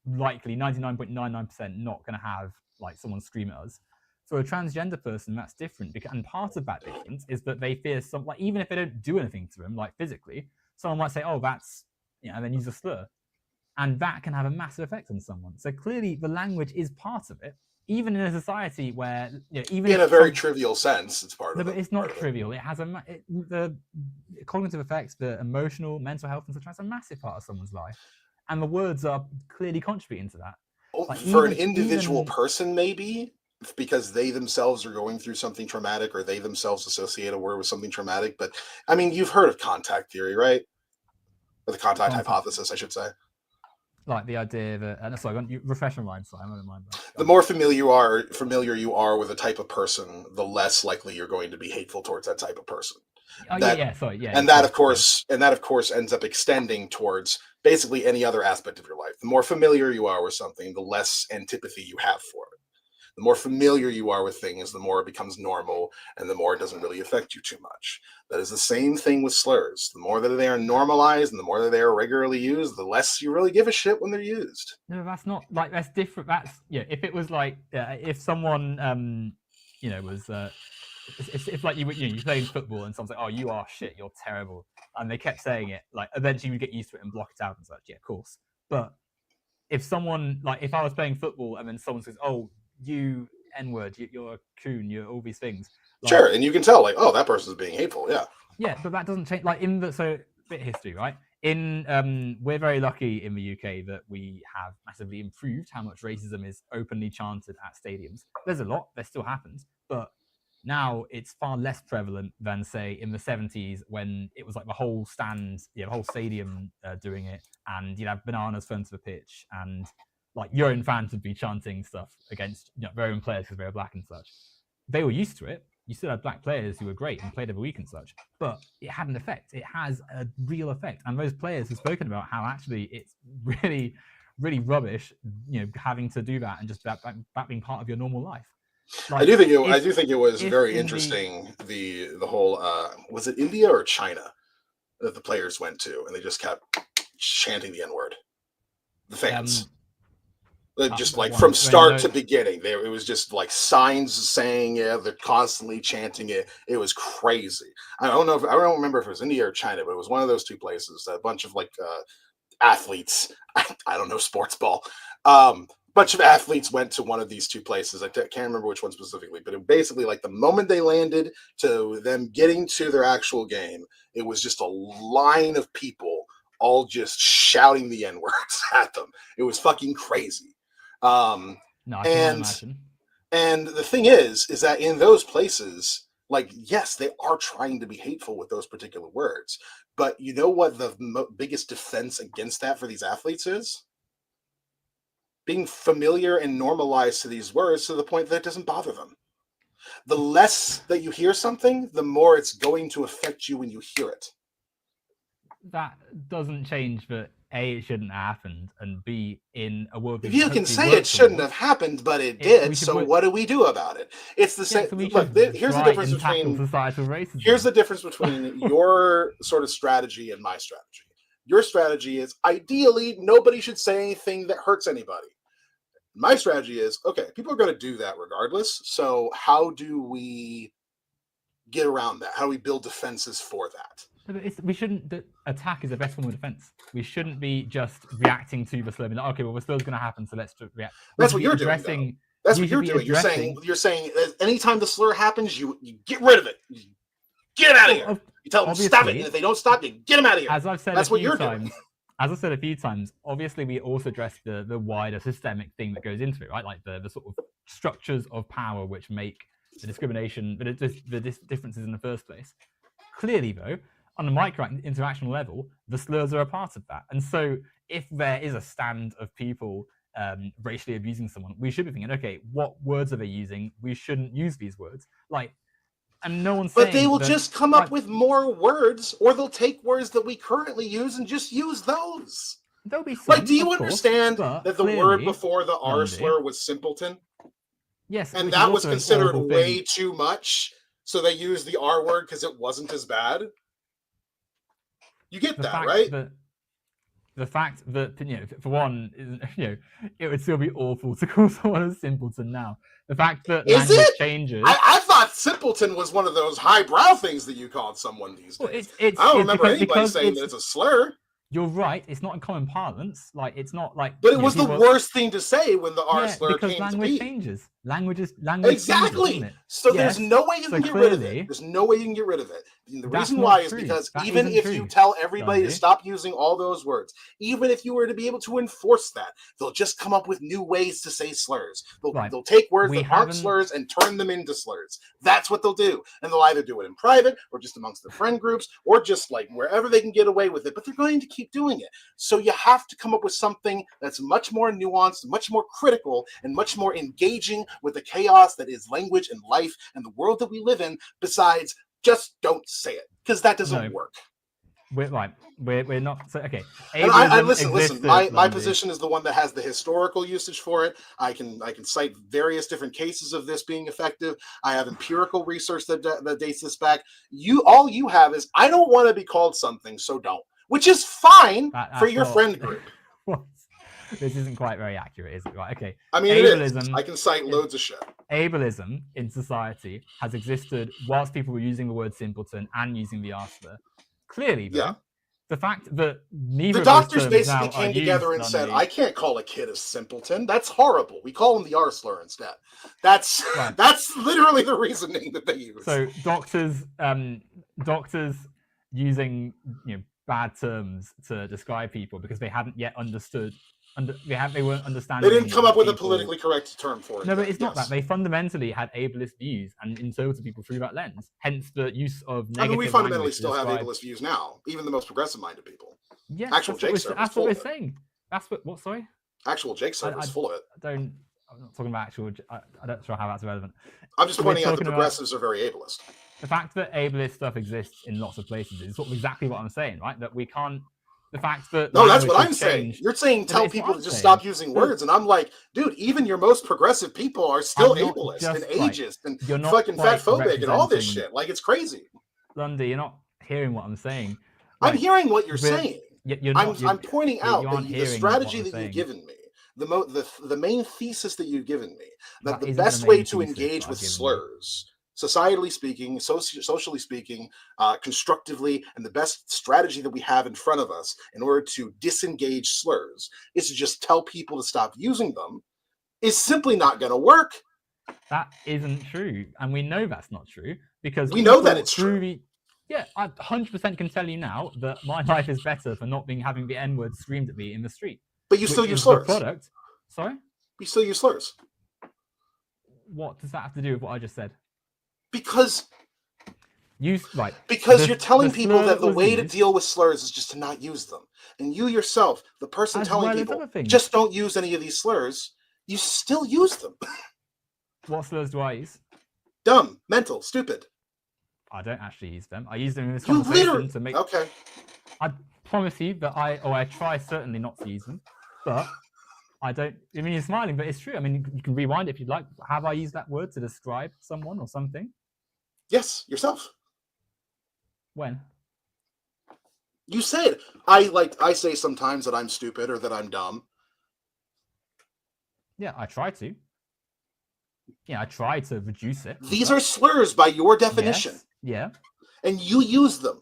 likely 99.99% not going to have like someone scream at us. For a transgender person, that's different, and part of that difference is that they fear even if they don't do anything to them, like physically, someone might say, "Oh, that's," and then use a slur, and that can have a massive effect on someone. So clearly, the language is part of it, even in a society where, even in a very trivial sense, it's part of it. No, but it's not trivial. It has the cognitive effects, the emotional, mental health, and such. That's a massive part of someone's life, and the words are clearly contributing to that. For an individual person, maybe. Because they themselves are going through something traumatic, or they themselves associate a word with something traumatic. But I mean, you've heard of contact theory, right? Or the contact hypothesis, I should say. Like the idea that sorry, refresh my mind. Sorry, I'm out of mind. The more familiar you are with a type of person, the less likely you're going to be hateful towards that type of person. And that of course ends up extending towards basically any other aspect of your life. The more familiar you are with something, the less antipathy you have for it. The more familiar you are with things, the more it becomes normal, and the more it doesn't really affect you too much. That is the same thing with slurs. The more that they are normalized and the more that they are regularly used, the less you really give a shit when they're used. No, that's not like that's different. That's if it was like if someone was if like you playing football and someone's like, "Oh, you are shit, you're terrible," and they kept saying it, like eventually you get used to it and block it out and such. Yeah, of course. But if someone if I was playing football and then someone says, "Oh, you N-word, you're a coon, you're all these things." Sure, and you can tell, like, oh, that person's being hateful, yeah. Yeah, but that doesn't change. Like bit of history, right? We're very lucky in the UK that we have massively improved how much racism is openly chanted at stadiums. There's a lot, there still happens, but now it's far less prevalent than, say, in the 70s when it was like the whole stand, the whole stadium doing it, and you'd have bananas thrown to the pitch, and like your own fans would be chanting stuff against their own players because they were black and such. They were used to it. You still had black players who were great and played every week and such, but it had an effect. It has a real effect. And those players have spoken about how actually it's really, really rubbish, having to do that and just that being part of your normal life. Like, I do think it was very interesting. The whole was it India or China that the players went to, and they just kept chanting the N-word. The fans. Just like from start to beginning, it was just like signs saying it. They're constantly chanting it. It was crazy. I don't remember if it was India or China, but it was one of those two places. A bunch of like athletes. I don't know sports ball. Bunch of athletes went to one of these two places. I can't remember which one specifically, but it basically like the moment they landed to them getting to their actual game, it was just a line of people all just shouting the N-words at them. It was fucking crazy. No, I can imagine. And the thing is that in those places, like, yes, they are trying to be hateful with those particular words. But you know what the biggest defense against that for these athletes is? being familiar and normalized to these words to the point that it doesn't bother them. The less that you hear something, the more it's going to affect you when you hear it. That doesn't change that A, it shouldn't have happened, and B, in a world you can say it shouldn't have happened, but it did. So what do we do about it? It's the same. So Look, here's the difference between societal racism. Here's the difference between your sort of strategy and my strategy. Your strategy is ideally nobody should say anything that hurts anybody. My strategy is, okay, people are going to do that regardless. So how do we get around that? How do we build defenses for that? We shouldn't. Attack is the best form of defense. We shouldn't be just reacting to the slur. Like, okay, well, the slur's going to happen, so let's react. That's what you're doing. That's what you're doing. You're saying anytime the slur happens, you get rid of it. You get out of here. You tell them to stop it, and if they don't stop, you get them out of here. As I've said, that's what you're doing. As I said a few times, obviously we also address the wider systemic thing that goes into it, right? Like the sort of structures of power which make the discrimination, the differences in the first place. Clearly, though, on a micro interactional level, the slurs are a part of that. And so if there is a stand of people racially abusing someone, we should be thinking, okay, what words are they using? We shouldn't use these words. Like, and no one's but they will just come up with more words, or they'll take words that we currently use and just use those. There'll be some, like, do you understand that the word before the R slur was simpleton? Yes. And that was considered way too much, so they used the R word because it wasn't as bad. You get that, right? The fact that, for one, it would still be awful to call someone a simpleton now. The fact that language changes. I thought simpleton was one of those highbrow things that you called someone these days. I don't remember anybody saying that it's a slur. You're right. It's not in common parlance. Like, it's not like. But it was the worst thing to say when the R slur came to be. Because language changes. Language exactly. Changes, so there's no way you can get rid of it. There's no way you can get rid of it. And the reason why is because even if you tell everybody to stop using all those words, even if you were to be able to enforce that, they'll just come up with new ways to say slurs. They'll take words that aren't slurs and turn them into slurs. That's what they'll do. And they'll either do it in private or just amongst their friend groups or just like wherever they can get away with it. But they're going to keep doing it. So you have to come up with something that's much more nuanced, much more critical, and much more engaging with the chaos that is language and life and the world that we live in, besides just don't say it, because that doesn't work. We're not okay. And I listen. My position is the one that has the historical usage for it. I can cite various different cases of this being effective. I have empirical research that dates this back. All you have is I don't want to be called something, so don't, which is fine for your friend group. This isn't quite very accurate, is it? Right, okay. I mean, ableism, it is. I can cite loads of shit. Ableism in society has existed whilst people were using the word simpleton and using the R slur. Clearly, though, the fact that neither the doctors basically came together and said, I can't call a kid a simpleton. That's horrible. We call him the R slur instead. That's literally the reasoning that they use. So doctors using bad terms to describe people because they hadn't yet understood. They weren't understanding. They didn't come up with a politically correct term for it. No, but it's not that. They fundamentally had ableist views and interpreted people through that lens. Hence the use of negative. I mean, we fundamentally still have ableist views now, even the most progressive-minded people. Yeah, actual Jake server. That's what we're saying. That's what. Sorry. Actual Jake server is full of it. I'm not talking about actual. I'm not sure how that's relevant. I'm just pointing out that progressives are very ableist. The fact that ableist stuff exists in lots of places is sort of exactly what I'm saying, right? That we can't. The fact that that's what I'm saying. You're saying tell people to just stop using words, and I'm like, dude, even your most progressive people are still ableist and ageist and fucking fatphobic and all this shit. Like, it's crazy. Lundy, you're not hearing what I'm saying. I'm hearing what you're saying. I'm pointing out the strategy that you've given me, the main thesis that you've given me, that the best way to engage with slurs, societally speaking, socially speaking, constructively, and the best strategy that we have in front of us in order to disengage slurs is to just tell people to stop using them, is simply not going to work. That isn't true. And we know that's not true because we know that it's true. Yeah, I 100% can tell you now that my life is better for not having the N-word screamed at me in the street. But you still use slurs. Sorry? You still use slurs. What does that have to do with what I just said? Because Because you're telling people slur that the was way to used, deal with slurs is just to not use them. And you yourself, the person as telling well as people, other things. just don't use any of these slurs, you still use them. What slurs do I use? Dumb, mental, stupid. I don't actually use them. I use them in this You conversation literally to make. okay. I promise you that I try certainly not to use them, but I don't. I mean, you're smiling, but it's true. I mean, you can rewind it if you'd like. Have I used that word to describe someone or something? Yes, yourself. When? You said I say sometimes that I'm stupid or that I'm dumb. Yeah, I try to. Yeah, I try to reduce it. These are slurs by your definition. Yes, yeah. And you use them.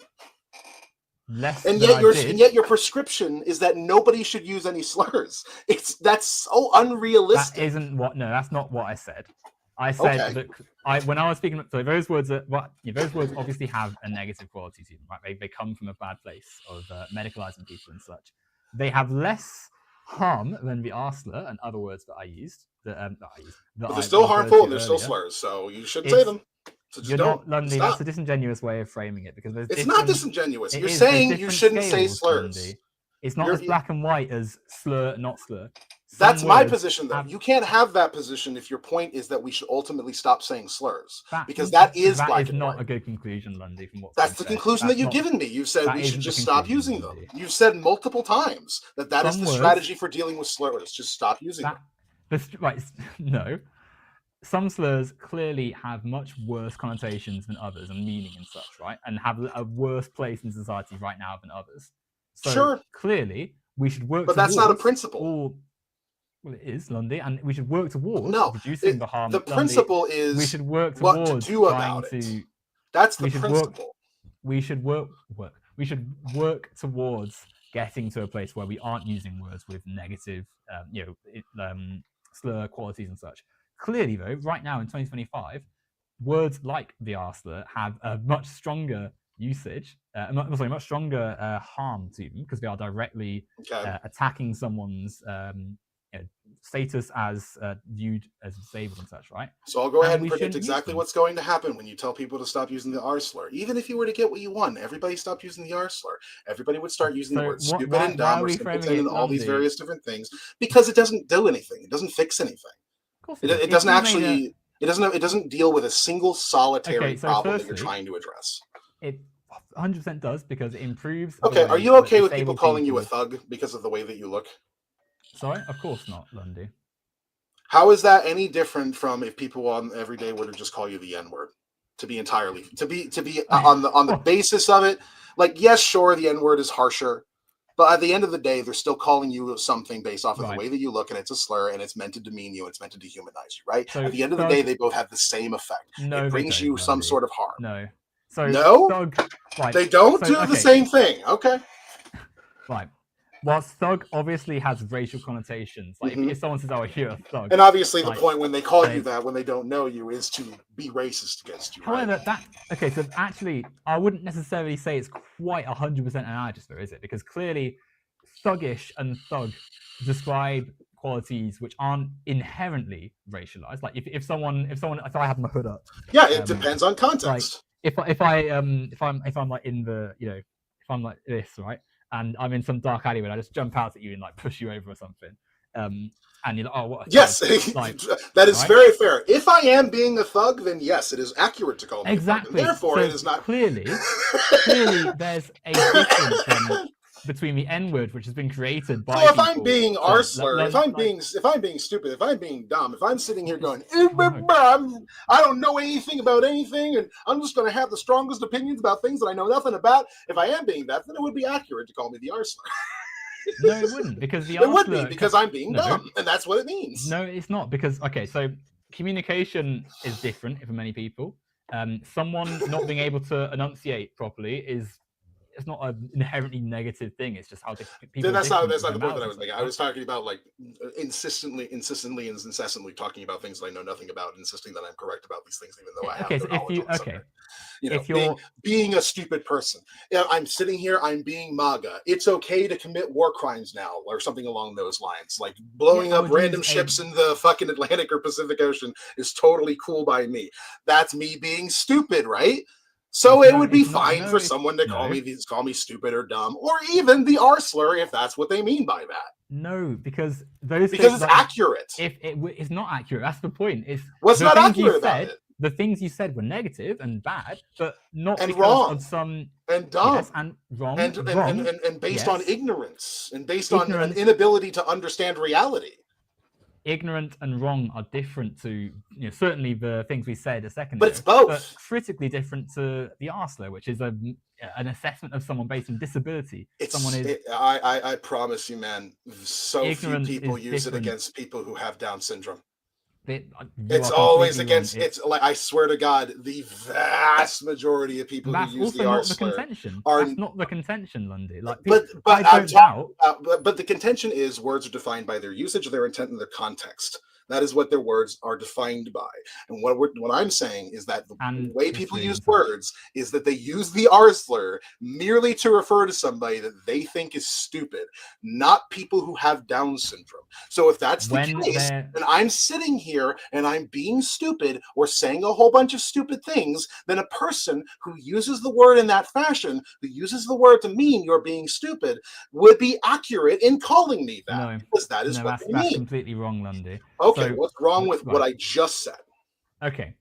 Less and than yet I did. And yet your prescription is that nobody should use any slurs. That's so unrealistic. That isn't what. No, that's not what I said. I said that when I was speaking. So those words those words obviously have a negative quality to them, right? They come from a bad place of medicalizing people and such. They have less harm than the R slur and other words that I used. But they're still harmful and they're still slurs, so you shouldn't say them. So you're not, Lundi. That's a disingenuous way of framing it because it's not disingenuous. You're saying you shouldn't say slurs. Lundi. It's not as black and white as slur, not slur. That's my position, though. You can't have that position if your point is that we should ultimately stop saying slurs, because that is black and white. That is not a good conclusion, Lundi. From what that's the conclusion that you've given me. You've said we should just stop using them. You've said multiple times that is the strategy for dealing with slurs. Just stop using them. Right? No. Some slurs clearly have much worse connotations than others and meaning and such, right? And have a worse place in society right now than others. So clearly, we should work. But that's not a principle. Well, it is, Lundi, and we should work towards reducing the harm. The principle is we should work towards what to do about it. That's the principle. We should work towards getting to a place where we aren't using words with negative, slur qualities and such. Clearly, though, right now in 2025, words like the R slur have a much stronger usage, much stronger harm to them because they are directly attacking someone's status as viewed as disabled and such, right? So I'll go ahead and predict exactly what's going to happen when you tell people to stop using the R slur. Even if you were to get what you want, everybody stopped using the R slur. Everybody would start using the words stupid and dumb or simpleton and all these various different things because it doesn't do anything. It doesn't fix anything. It doesn't actually. It doesn't deal with a single solitary problem that you're trying to address. It 100% does because it improves. Okay, are you okay with people calling you a thug because of the way that you look? Sorry, of course not, Lundi. How is that any different from if people on every day were to just call you the N-word? To be on the basis of it, like yes, sure, the N-word is harsher. But at the end of the day, they're still calling you something based off of the way that you look, and it's a slur, and it's meant to demean you, it's meant to dehumanize you, right? So at the end of the day, they both have the same effect. It brings you some sort of harm. No. Thug, they don't do the same thing. Okay. Right. Whilst thug obviously has racial connotations, like if someone says, "Oh, you're a thug," and obviously the point when they call you that when they don't know you is to be racist against you. However, so actually, I wouldn't necessarily say it's quite 100% analogous, though, is it? Because clearly, thuggish and thug describe qualities which aren't inherently racialized. Like if I have my hood up, it depends on context. Like if I'm like in the if I'm like this, right? And I'm in some dark alleyway, and I just jump out at you and like push you over or something. And you're like, "Oh, what?" Yes, that is very fair. If I am being a thug, then yes, it is accurate to call me exactly. A thug. Therefore, it is not clearly. There's a difference between the N-word, which has been created by. So if I'm being R slur, if I'm being stupid, if I'm being dumb, if I'm sitting here going, I don't know anything about anything, and I'm just going to have the strongest opinions about things that I know nothing about. If I am being that, then it would be accurate to call me the R slur. No, it wouldn't, because the it would be because I'm being dumb, and that's what it means. No, it's not, because so communication is different for many people. Someone not being able to enunciate properly it's not an inherently negative thing. It's just how people. That's not the point that I was making. I was talking about like insistently, and incessantly talking about things that I know nothing about, insisting that I'm correct about these things, even though I have no knowledge on the subject. If you're being a stupid person, I'm sitting here, I'm being MAGA. It's okay to commit war crimes now, or something along those lines. Like blowing up random ships in the fucking Atlantic or Pacific Ocean is totally cool by me. That's me being stupid, right? So It's it would be it's not, fine no, for it's, someone to no, call me stupid or dumb, or even the R slur if that's what they mean by that. no, because those Because things, it's like, accurate. it's not accurate. That's the point. It's What's the not things you accurate about said. it? The things you said were negative and bad, but not And because wrong of some, and yes, dumb and wrong, and based on yes, ignorance and based on an ignorant, inability to understand reality. ignorant and wrong are different to, certainly the things we said a second But ago, it's both. but critically different to the arsler, which is an assessment of someone based on disability. I promise you, man, so few people use different. it against people who have Down syndrome. You It's are always completely wrong. against. It's like, I swear to God, the vast majority of people who That's use also the R not the slur contention. are. That's not the contention, Lundy. Like, But I I'm don't doubt. talking about, but the contention is words are defined by their usage, their intent, and their context. That is what their words are defined by. And what I'm saying is that the And way people history use and such. words is that they use the R slur merely to refer to somebody that they think is stupid, not people who have Down syndrome. So if that's the case, and I'm sitting here and I'm being stupid or saying a whole bunch of stupid things, then a person who uses the word in that fashion, who uses the word to mean you're being stupid, would be accurate in calling me that. No, because that is what they mean. That's completely wrong, Lundy. Okay, so, what's wrong with what I just said? Okay.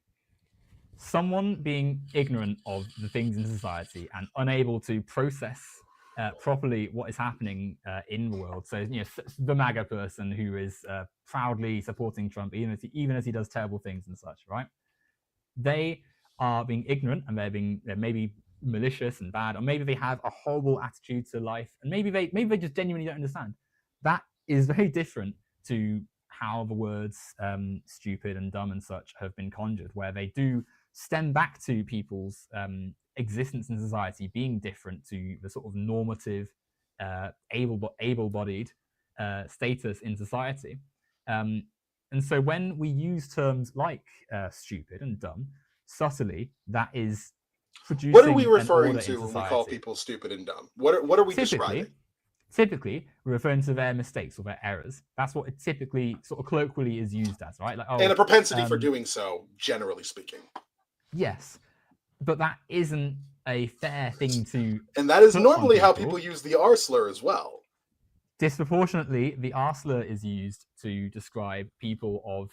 Someone being ignorant of the things in society and unable to process properly what is happening in the world. So, the MAGA person who is proudly supporting Trump, even as he does terrible things and such, right? They are being ignorant, and they're maybe malicious and bad, or maybe they have a horrible attitude to life, and maybe they just genuinely don't understand. That is very different to how the words stupid and dumb and such have been conjured, where they do stem back to people's existence in society being different to the sort of normative, able-bodied status in society. And so when we use terms like stupid and dumb, subtly, that is producing. What are we referring to when we call people stupid and dumb? What are we describing? Typically, we're referring to their mistakes or their errors. That's what it typically, sort of colloquially, is used as, right? Like, and a propensity for doing so, generally speaking. Yes, but that isn't a fair thing to. And that is normally how people use the R slur as well. Disproportionately, the R slur is used to describe people of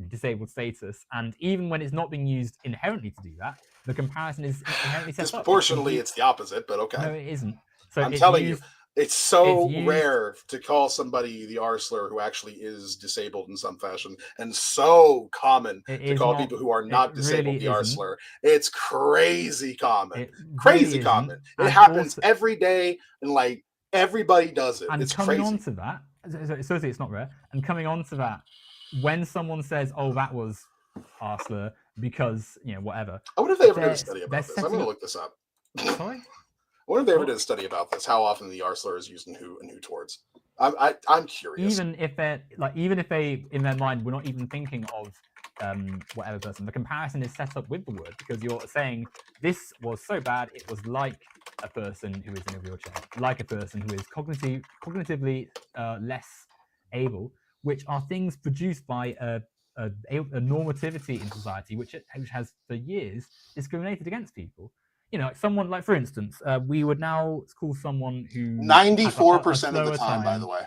disabled status, and even when it's not being used inherently to do that, the comparison is inherently set up. Disproportionately, it's the opposite, but okay. No, it isn't. So I'm telling you, it's so rare to call somebody the R slur who actually is disabled in some fashion, and so common to call people who are not disabled the R slur. It's crazy common. Crazy common. It happens every day, and like everybody does it. And it's coming crazy. on to that, so it's not rare. And coming on to that, when someone says, "Oh, that was R slur," because whatever. I wonder if they ever did a study about this. I'm going to look this up. Sorry. I wonder if they ever did a study about this. How often the R slur is used and who towards? I'm curious. Even if they in their mind were not even thinking of whatever person, the comparison is set up with the word, because you're saying this was so bad it was like a person who is in a wheelchair, like a person who is cognitively less able, which are things produced by a normativity in society which has for years discriminated against people. Someone like, for instance, we would now call someone who 94% of the time, by the way.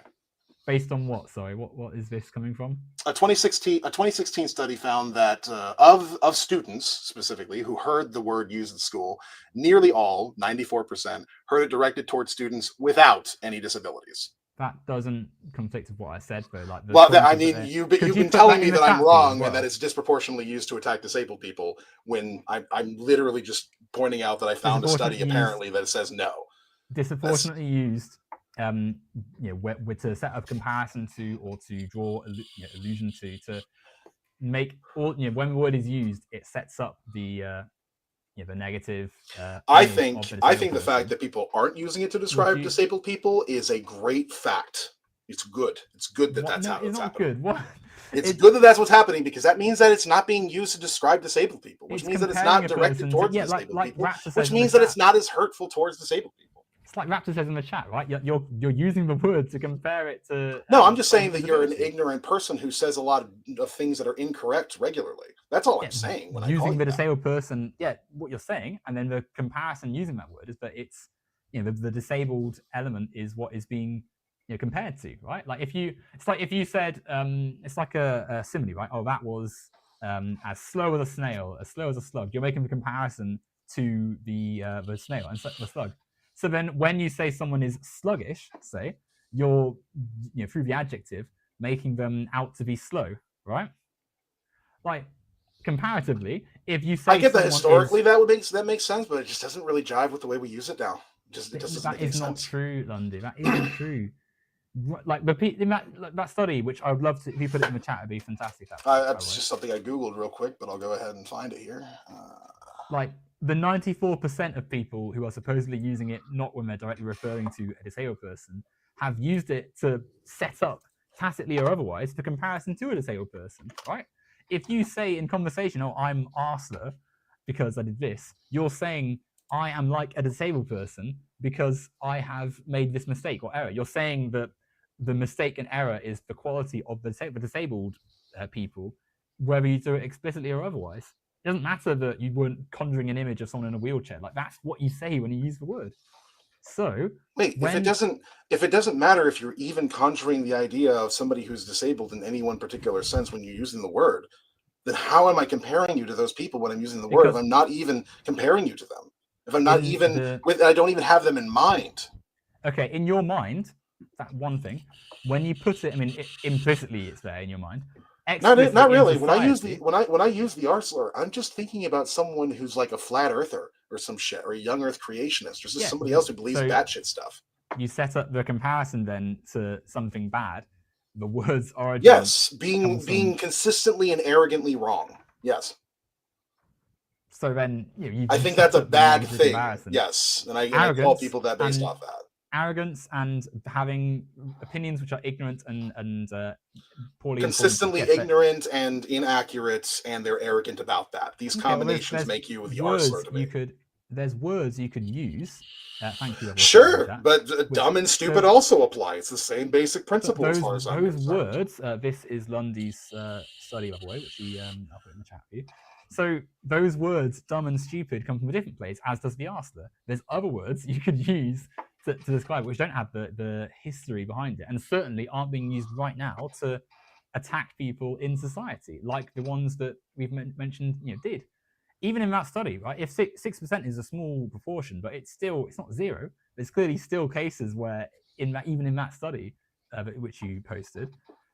Based on what? Sorry, what is this coming from? A 2016 study found that of students specifically who heard the word used at school, nearly all, 94%, heard it directed towards students without any disabilities. That doesn't conflict with what I said, though. You've been telling me that I'm wrong and that it's disproportionately used to attack disabled people, when I'm literally just pointing out that I found a study apparently that says no. Disproportionately used, to set up comparison to, or to draw allusion to make all, when the word is used, it sets up the negative. I think the fact that people aren't using it to describe disabled people is a great fact. It's good. It's good that that's happening. Good. What? It's good that that's what's happening, because that means that it's not being used to describe disabled people, which means that it's not directed towards disabled people, which means that it's not as hurtful towards disabled people. It's like Raptor says in the chat, right? You're using the word to compare it to. No, I'm just saying that you're an disability. ignorant person who says a lot of things that are incorrect regularly. That's all I'm saying when I call Using you the that. disabled person, what you're saying, and then the comparison using that word is that it's the disabled element is what is being compared to, right? Like it's like if you said it's like a simile, right? Oh, that was as slow as a snail, as slow as a slug. You're making the comparison to the snail and the slug. So then when you say someone is sluggish, say, you're through the adjective making them out to be slow, right? Like comparatively, if you say I get that historically is, that makes sense, but it just doesn't really jive with the way we use it now. It just doesn't that make any is not sense. true, Lundy. That isn't true. Like that study, which I would love to, if you put it in the chat, it'd be fantastic. That's just something I googled real quick, but I'll go ahead and find it here. Like the 94% of people who are supposedly using it, not when they're directly referring to a disabled person, have used it to set up, tacitly or otherwise, the comparison to a disabled person, right? If you say in conversation, oh, I'm Arsler because I did this, you're saying I am like a disabled person because I have made this mistake or error. You're saying that the mistake and error is the quality of the disabled people, whether you do it explicitly or otherwise. It doesn't matter that you weren't conjuring an image of someone in a wheelchair. Like that's what you say when you use the word. So wait, if it doesn't matter if you're even conjuring the idea of somebody who's disabled in any one particular sense when you're using the word, then how am I comparing you to those people when I'm using the word if I'm not even comparing you to them? If I'm not even I don't even have them in mind. Okay, in your mind, that one thing. When you put it, I mean, implicitly it's there in your mind. Not really. When I use the R slur, I'm just thinking about someone who's like a flat earther or some shit, or a young Earth creationist, or just somebody else who believes batshit stuff. You set up the comparison then to something bad. The word's origin. Yes, being consistently and arrogantly wrong. Yes. So then I think that's a bad thing. Yes, and I call people that based off that. Arrogance and having opinions which are ignorant and poorly consistently ignorant and inaccurate, and they're arrogant about that. These combinations make you the R slur to me. There's words you could use. Thank you. Sure, but dumb and stupid also apply. It's the same basic principle as far as I'm concerned. Those words, this is Lundy's study, by the way, which I'll put in the chat for you. So those words, dumb and stupid, come from a different place, as does the R slur. There's other words you could use to describe which don't have the history behind it, and certainly aren't being used right now to attack people in society, like the ones that we've mentioned did. Even in that study, right? If 6% is a small proportion, but it's not zero. There's clearly still cases where even in that study, which you posted,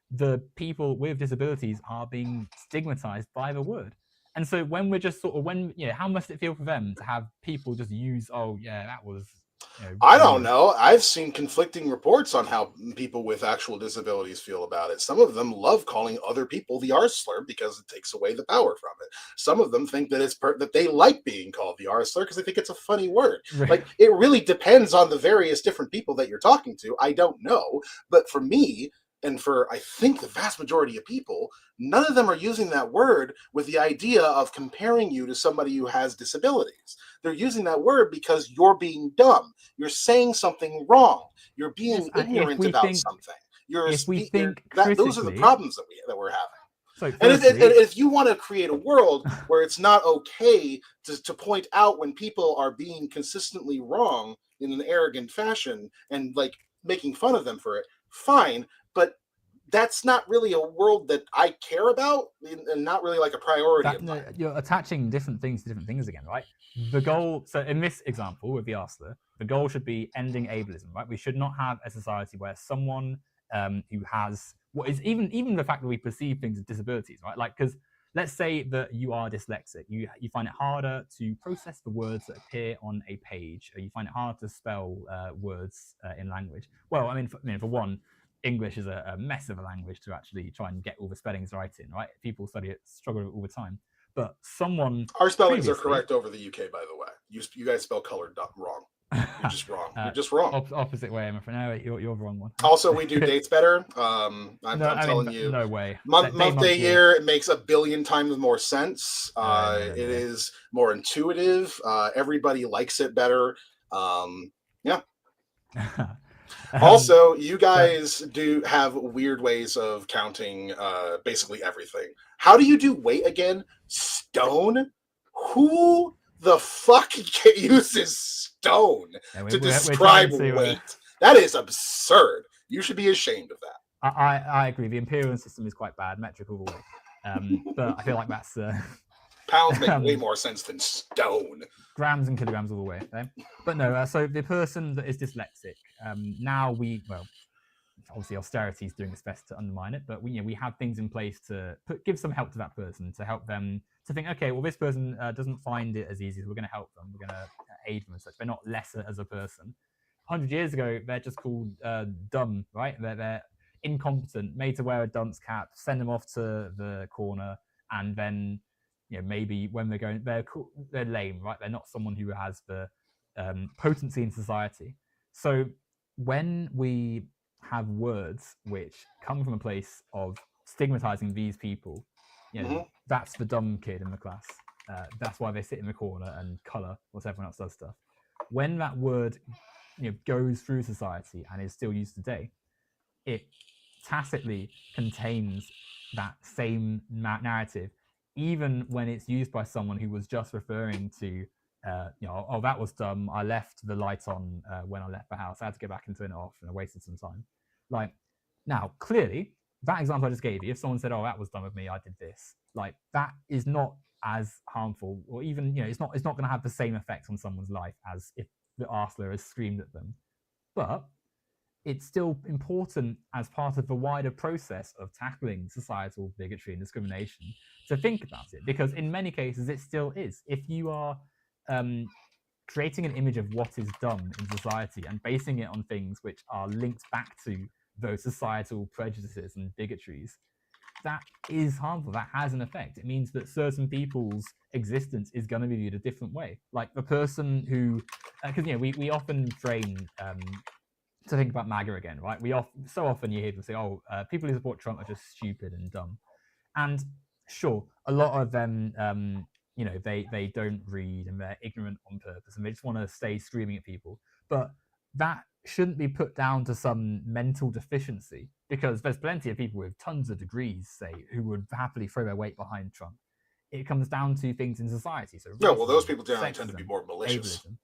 the people with disabilities are being stigmatized by the word. And so when we're just how must it feel for them to have people just use, oh yeah, that was. I don't know. I've seen conflicting reports on how people with actual disabilities feel about it. Some of them love calling other people the R slur because it takes away the power from it. Some of them think that that they like being called the R slur because they think it's a funny word. Like, it really depends on the various different people that you're talking to. I don't know. But for me, and for I think the vast majority of people, none of them are using that word with the idea of comparing you to somebody who has disabilities. They're using that word because you're being dumb. You're saying something wrong. You're being ignorant about something. Those are the problems that we're having. So and if you want to create a world where it's not okay to point out when people are being consistently wrong in an arrogant fashion and like making fun of them for it, fine. But that's not really a world that I care about, and not really like a priority of mine. You're attaching different things to different things again, right? The goal, so in this example with the R slur, the goal should be ending ableism, right? We should not have a society where someone who has what is even the fact that we perceive things as disabilities, right? Like, because let's say that you are dyslexic, you find it harder to process the words that appear on a page, or you find it harder to spell words in language. Well, I mean, for one, English is a mess of a language to actually try and get all the spellings right in, right? People study it, struggle with it all the time. But our spellings are correct over the UK, by the way. You guys spell colored wrong. You're just wrong. You're just wrong. Opposite way, I'm afraid. No, you're the wrong one. Also, we do dates better. I'm telling you. No way. Month, day, year, it makes 1 billion times more sense. It is more intuitive. Everybody likes it better. Yeah. Also, you guys do have weird ways of counting basically everything. How do you do weight again? Stone? Who the fuck uses stone to describe weight? That is absurd. You should be ashamed of that. I agree. The imperial system is quite bad, metric all the way. But I feel like that's pounds make way more sense than stone. Grams and kilograms all the way. Okay? But no, so the person that is dyslexic, now obviously austerity is doing its best to undermine it, but we have things in place to give some help to that person, to help them to think, okay, well, this person doesn't find it as easy, so we're going to help them, we're going to aid them and such. They're not lesser as a person. 100 years ago, they're just called dumb, right? They're incompetent, made to wear a dunce cap, send them off to the corner, and then maybe when they're going, they're lame, right? They're not someone who has the potency in society. So when we have words which come from a place of stigmatizing these people, that's the dumb kid in the class. That's why they sit in the corner and color whilst everyone else does stuff. When that word goes through society and is still used today, it tacitly contains that same narrative, even when it's used by someone who was just referring to oh, that was dumb, I left the light on when I left the house, I had to go back and turn it off and I wasted some time. Like, now clearly that example I just gave you, if someone said, oh, that was dumb of me, I did this, like, that is not as harmful, or even it's not going to have the same effect on someone's life as if the arsler has screamed at them. But it's still important as part of the wider process of tackling societal bigotry and discrimination to think about it, because in many cases it still is. If you are creating an image of what is dumb in society and basing it on things which are linked back to those societal prejudices and bigotries, that is harmful. That has an effect. It means that certain people's existence is going to be viewed a different way. Like the person who, because we often train to think about MAGA again, right? So often you hear people say, "Oh, people who support Trump are just stupid and dumb," and sure, a lot of them, they don't read and they're ignorant on purpose and they just want to stay screaming at people. But that shouldn't be put down to some mental deficiency, because there's plenty of people with tons of degrees, say, who would happily throw their weight behind Trump. It comes down to things in society. So well, those people generally tend to be more malicious. Ableism.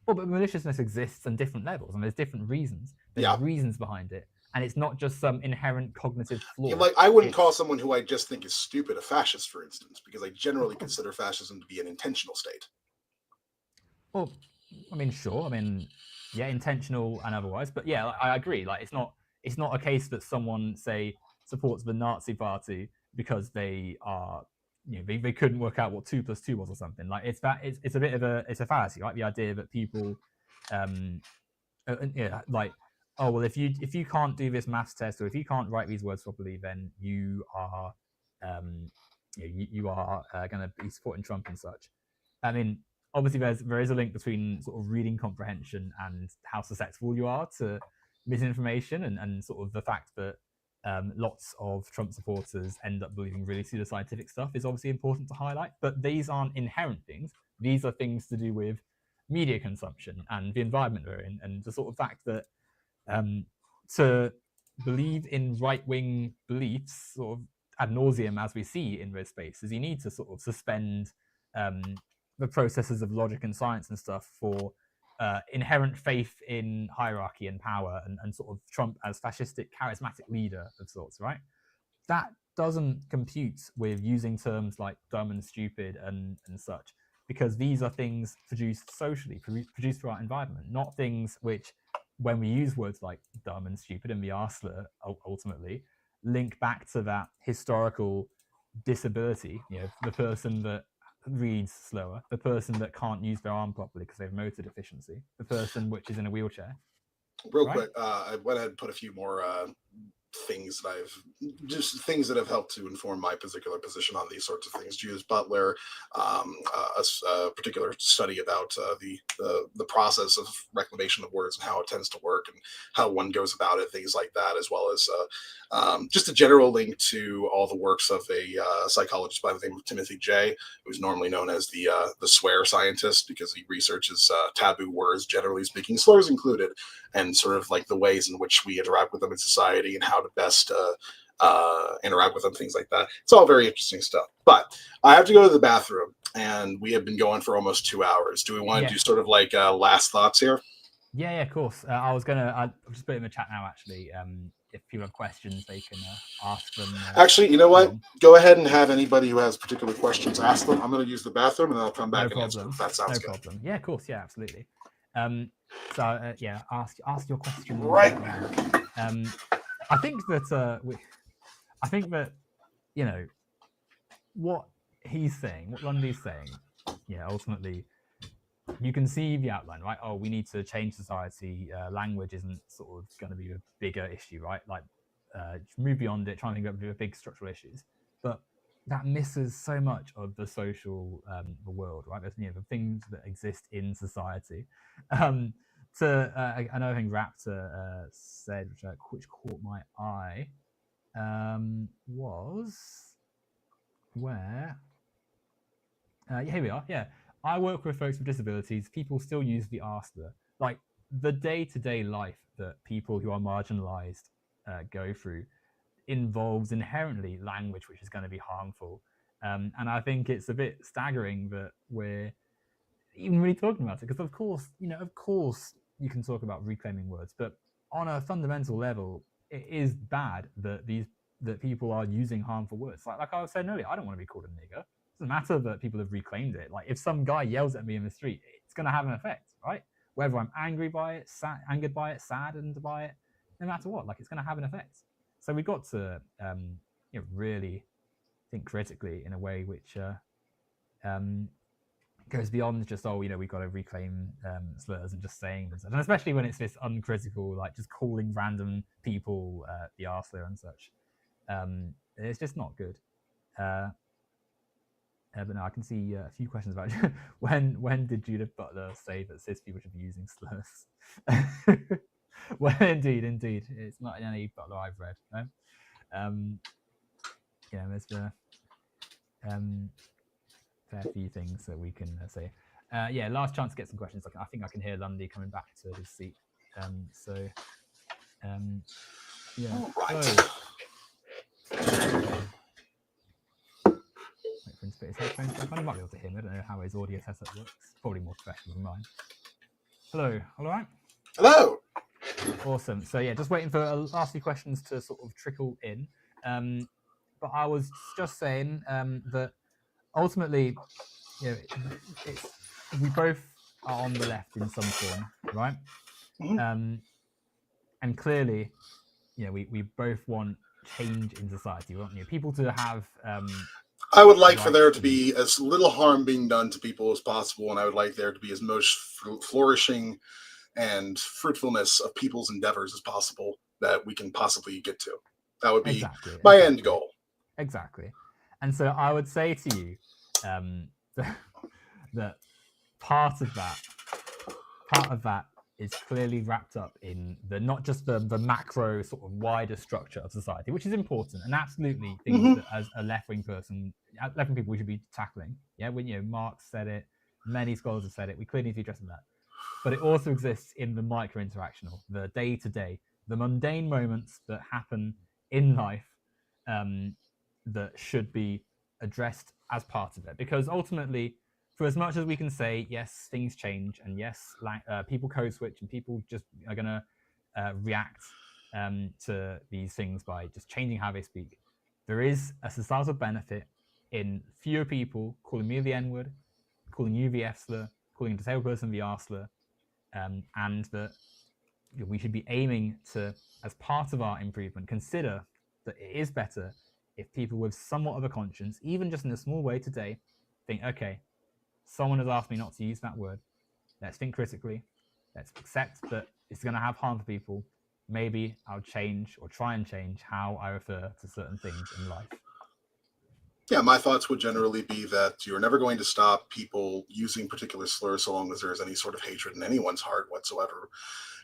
Well, but maliciousness exists on different levels, and there's different reasons. There's reasons behind it, and it's not just some inherent cognitive flaw. Yeah, like, I wouldn't call someone who I just think is stupid a fascist, for instance, because I generally consider fascism to be an intentional state. Well, I mean, sure. I mean, yeah, intentional and otherwise. But yeah, I agree. Like, it's not a case that someone, say, supports the Nazi Party because they are, they couldn't work out what 2 + 2 was or something. Like, it's a bit of a fallacy, right? The idea that people, like, oh, well, if you can't do this maths test, or if you can't write these words properly, then you are you are going to be supporting Trump and such. I mean, obviously there is a link between sort of reading comprehension and how susceptible you are to misinformation, and sort of the fact that lots of Trump supporters end up believing really pseudoscientific stuff is obviously important to highlight. But these aren't inherent things. These are things to do with media consumption and the environment we're in, and the sort of fact that to believe in right-wing beliefs sort of ad nauseum, as we see in those spaces, you need to sort of suspend the processes of logic and science and stuff for inherent faith in hierarchy and power, and sort of Trump as fascistic, charismatic leader of sorts, right? That doesn't compute with using terms like dumb and stupid and such, because these are things produced socially, produced through our environment, not things which, when we use words like dumb and stupid and the arsler, ultimately link back to that historical disability, the person that reads slower, the person that can't use their arm properly because they have motor deficiency, the person which is in a wheelchair. Real quick, I went ahead and put a few more things that have helped to inform my particular position on these sorts of things. Judith Butler, a particular study about the process of reclamation of words and how it tends to work and how one goes about it, things like that, as well as just a general link to all the works of a psychologist by the name of Timothy Jay, who's normally known as the swear scientist, because he researches taboo words, generally speaking, slurs included, and sort of like the ways in which we interact with them in society and how to best interact with them, things like that. It's all very interesting stuff. But I have to go to the bathroom, and we have been going for almost 2 hours. Do we want to do sort of like last thoughts here? Yeah, of course. I'll just put it in the chat now, actually. If people have questions, they can ask them. Actually, you know what? Go ahead and have anybody who has particular questions ask them. I'm going to use the bathroom, and then I'll come back and answer them. If that sounds good. No problem. Yeah, of course. Yeah, absolutely. So yeah, ask your question. Right. I think that you know what he's saying, what Lundy's saying. Yeah, ultimately, you can see the outline, right? Oh, we need to change society. Language isn't sort of going to be a bigger issue, right? Like, move beyond it, try and think about the big structural issues. But that misses so much of the social, the world, right? There's, the things that exist in society. Another thing Raptor said, which caught my eye, was where. Here we are. Yeah. I work with folks with disabilities. People still use the arster. Like, the day-to-day life that people who are marginalized go through involves inherently language which is going to be harmful. And I think it's a bit staggering that we're even really talking about it, because of course you can talk about reclaiming words, but on a fundamental level, it is bad that people are using harmful words. Like I was saying earlier, I don't want to be called a nigger. It doesn't matter that people have reclaimed it. Like, if some guy yells at me in the street, it's going to have an effect, right? Whether I'm angry by it, angered by it, saddened by it, no matter what, like, it's going to have an effect. So we've got to really think critically in a way which goes beyond just, we've got to reclaim slurs and just saying them, and especially when it's this uncritical, like just calling random people the R slur and such. It's just not good. But no, I can see a few questions about when did Judith Butler say that cis people should be using slurs? Well, indeed, it's not in any Butler I've read. No? There's fair few things that we can say. Last chance to get some questions. I think I can hear Lundy coming back to his seat. Wait for him to put his headphones back on. He might be able to hear me. I don't know how his audio setup works. Probably more professional than mine. Hello, all right? Hello. Awesome. So yeah, just waiting for last few questions to sort of trickle in. But I was just saying that ultimately, we both are on the left in some form, right? Mm-hmm. And clearly, we both want change in society. We want people to have. I would like for there to be as little harm being done to people as possible, and I would like there to be as much flourishing and fruitfulness of people's endeavors as possible that we can possibly get to. That would be my end goal. Exactly. And so I would say to you that part of that is clearly wrapped up in not just the macro sort of wider structure of society, which is important and absolutely things that as a left-wing people we should be tackling. Yeah, when Marx said it, many scholars have said it, we clearly need to be addressing that. But it also exists in the micro-interactional, the day-to-day, the mundane moments that happen in life that should be addressed as part of it. Because ultimately, for as much as we can say, yes, things change, and yes, people code switch, and people just are going to react to these things by just changing how they speak, there is a societal benefit in fewer people calling me the N-word, calling you the F-slur, calling a disabled person the R-slur, and that we should be aiming to, as part of our improvement, consider that it is better if people with somewhat of a conscience, even just in a small way today, think, okay, someone has asked me not to use that word. Let's think critically. Let's accept that it's going to have harm for people. maybe I'll change or try and change how I refer to certain things in life. Yeah, my thoughts would generally be that you're never going to stop people using particular slurs so long as there is any sort of hatred in anyone's heart whatsoever.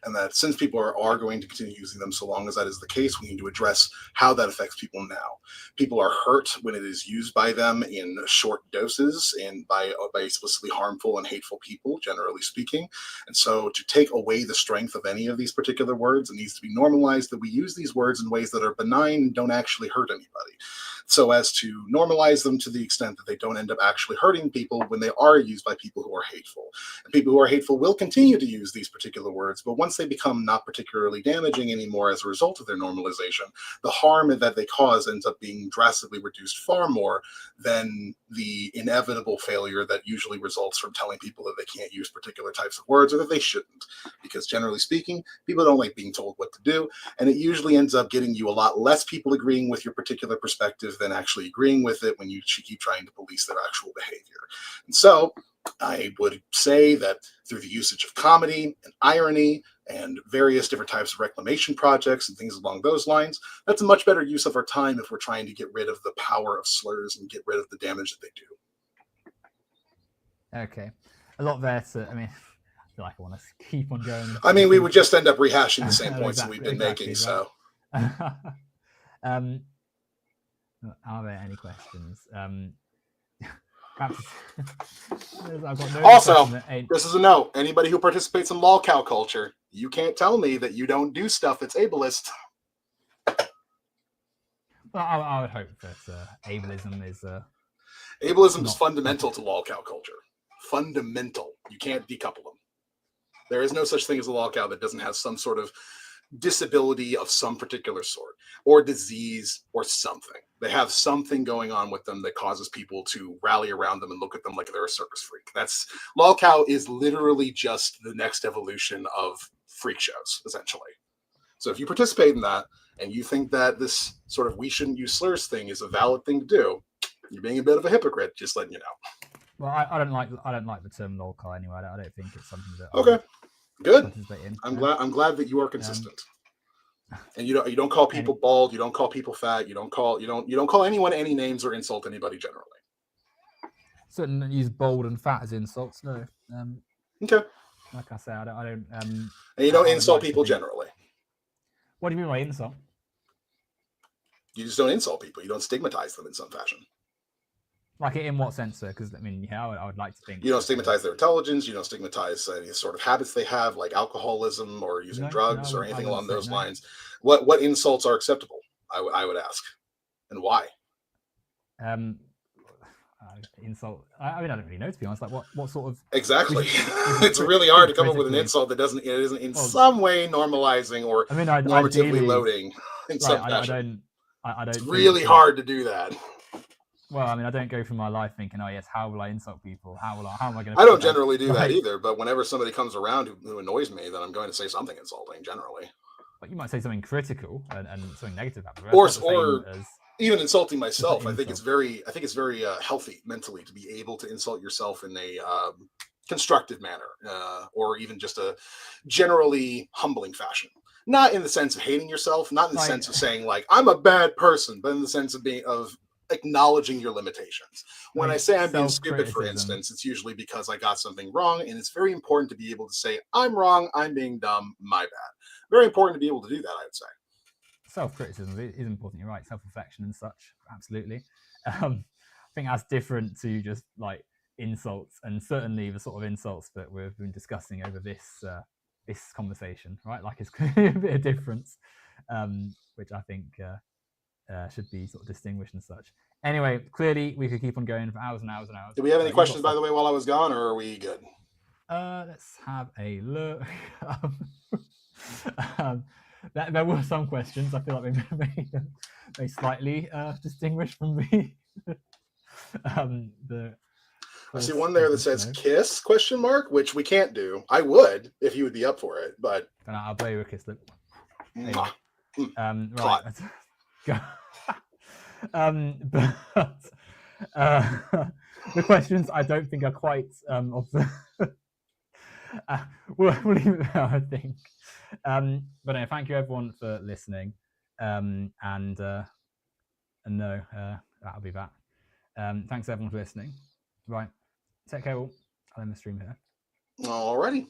And that since people are going to continue using them, so long as that is the case, we need to address how that affects people now. People are hurt when it is used by them in short doses and by explicitly harmful and hateful people, generally speaking. And so to take away the strength of any of these particular words, it needs to be normalized that we use these words in ways that are benign and don't actually hurt anybody, so as to normalize them to the extent that they don't end up actually hurting people when they are used by people who are hateful. And people who are hateful will continue to use these particular words, but once they become not particularly damaging anymore as a result of their normalization, the harm that they cause ends up being drastically reduced far more than the inevitable failure that usually results from telling people that they can't use particular types of words or that they shouldn't. Because generally speaking, people don't like being told what to do, and it usually ends up getting you a lot less people agreeing with your particular perspective than actually agreeing with it when you keep trying to police their actual behavior. And so I would say that through the usage of comedy and irony and various different types of reclamation projects and things along those lines, that's a much better use of our time if we're trying to get rid of the power of slurs and get rid of the damage that they do. Okay. A lot there to, I mean, I feel like I want to keep on going. I mean, we would just end up rehashing the same points that we've been making, right. so. Are there any questions? Perhaps, I've got no also, this is a note. Anybody who participates in lolcow culture, you can't tell me that you don't do stuff that's ableist. Well, I would hope that ableism is... ableism is fundamental to lolcow culture. Fundamental. You can't decouple them. There is no such thing as a lolcow that doesn't have some sort of disability of some particular sort, or disease, or something. They have something going on with them that causes people to rally around them and look at them like they're a circus freak. Lolcow is literally just the next evolution of freak shows, essentially. So if you participate in that, and you think that this sort of we shouldn't use slurs thing is a valid thing to do, you're being a bit of a hypocrite, just letting you know. Well, I don't like the term lolcow anyway. I don't think it's something that okay. Good. I'm glad that you are consistent. And you don't call people bald, you don't call people fat, you don't call anyone any names or insult anybody generally. Certainly use bold and fat as insults. No. Okay. Like I say, I don't. And you don't insult people generally. What do you mean by insult? You just don't insult people. You don't stigmatize them in some fashion. Like in what sense, sir? Because I mean, yeah, I would like to think you don't stigmatize their intelligence. You don't stigmatize any sort of habits they have, like alcoholism or using drugs or anything along those lines. What insults are acceptable? I would ask, and why? Insult. I mean, I don't really know, to be honest. Like what sort of exactly? It's really hard to come up with an insult that isn't in some way normalizing or normatively loading in some fashion. I don't. It's really hard to do that. Well, I mean, I don't go through my life thinking, "Oh, yes, how will I insult people? How am I going to?" I don't generally do that either. But whenever somebody comes around who annoys me, then I'm going to say something insulting. Generally, but you might say something critical and something negative about it. Or even insulting myself. I think it's very healthy mentally to be able to insult yourself in a constructive manner, or even just a generally humbling fashion. Not in the sense of hating yourself, not in the sense of saying like I'm a bad person, but in the sense of acknowledging your limitations. When I say I'm being stupid, for instance, it's usually because I got something wrong, and it's very important to be able to say I'm wrong, I'm being dumb, my bad. Very important to be able to do that, I would say. Self-criticism is important. You're right. Self-reflection and such, absolutely. I think that's different to just like insults, and certainly the sort of insults that we've been discussing over this conversation, right? Like it's a bit of difference, which I think should be sort of distinguished and such. Anyway, clearly we could keep on going for hours and hours and hours. Do we have any questions, by the way, while I was gone, or are we good? Let's have a look. There were some questions. I feel like they slightly distinguished from the. I see one there that says "kiss?" ? Which we can't do. I would if you would be up for it, but I'll blow you a kiss. Look. Right. But the questions I don't think are quite of the we'll leave it there, I think. But no, thank you everyone for listening. And no, that'll be that. Thanks everyone for listening. Right, take care all. I'll end the stream here. Alrighty.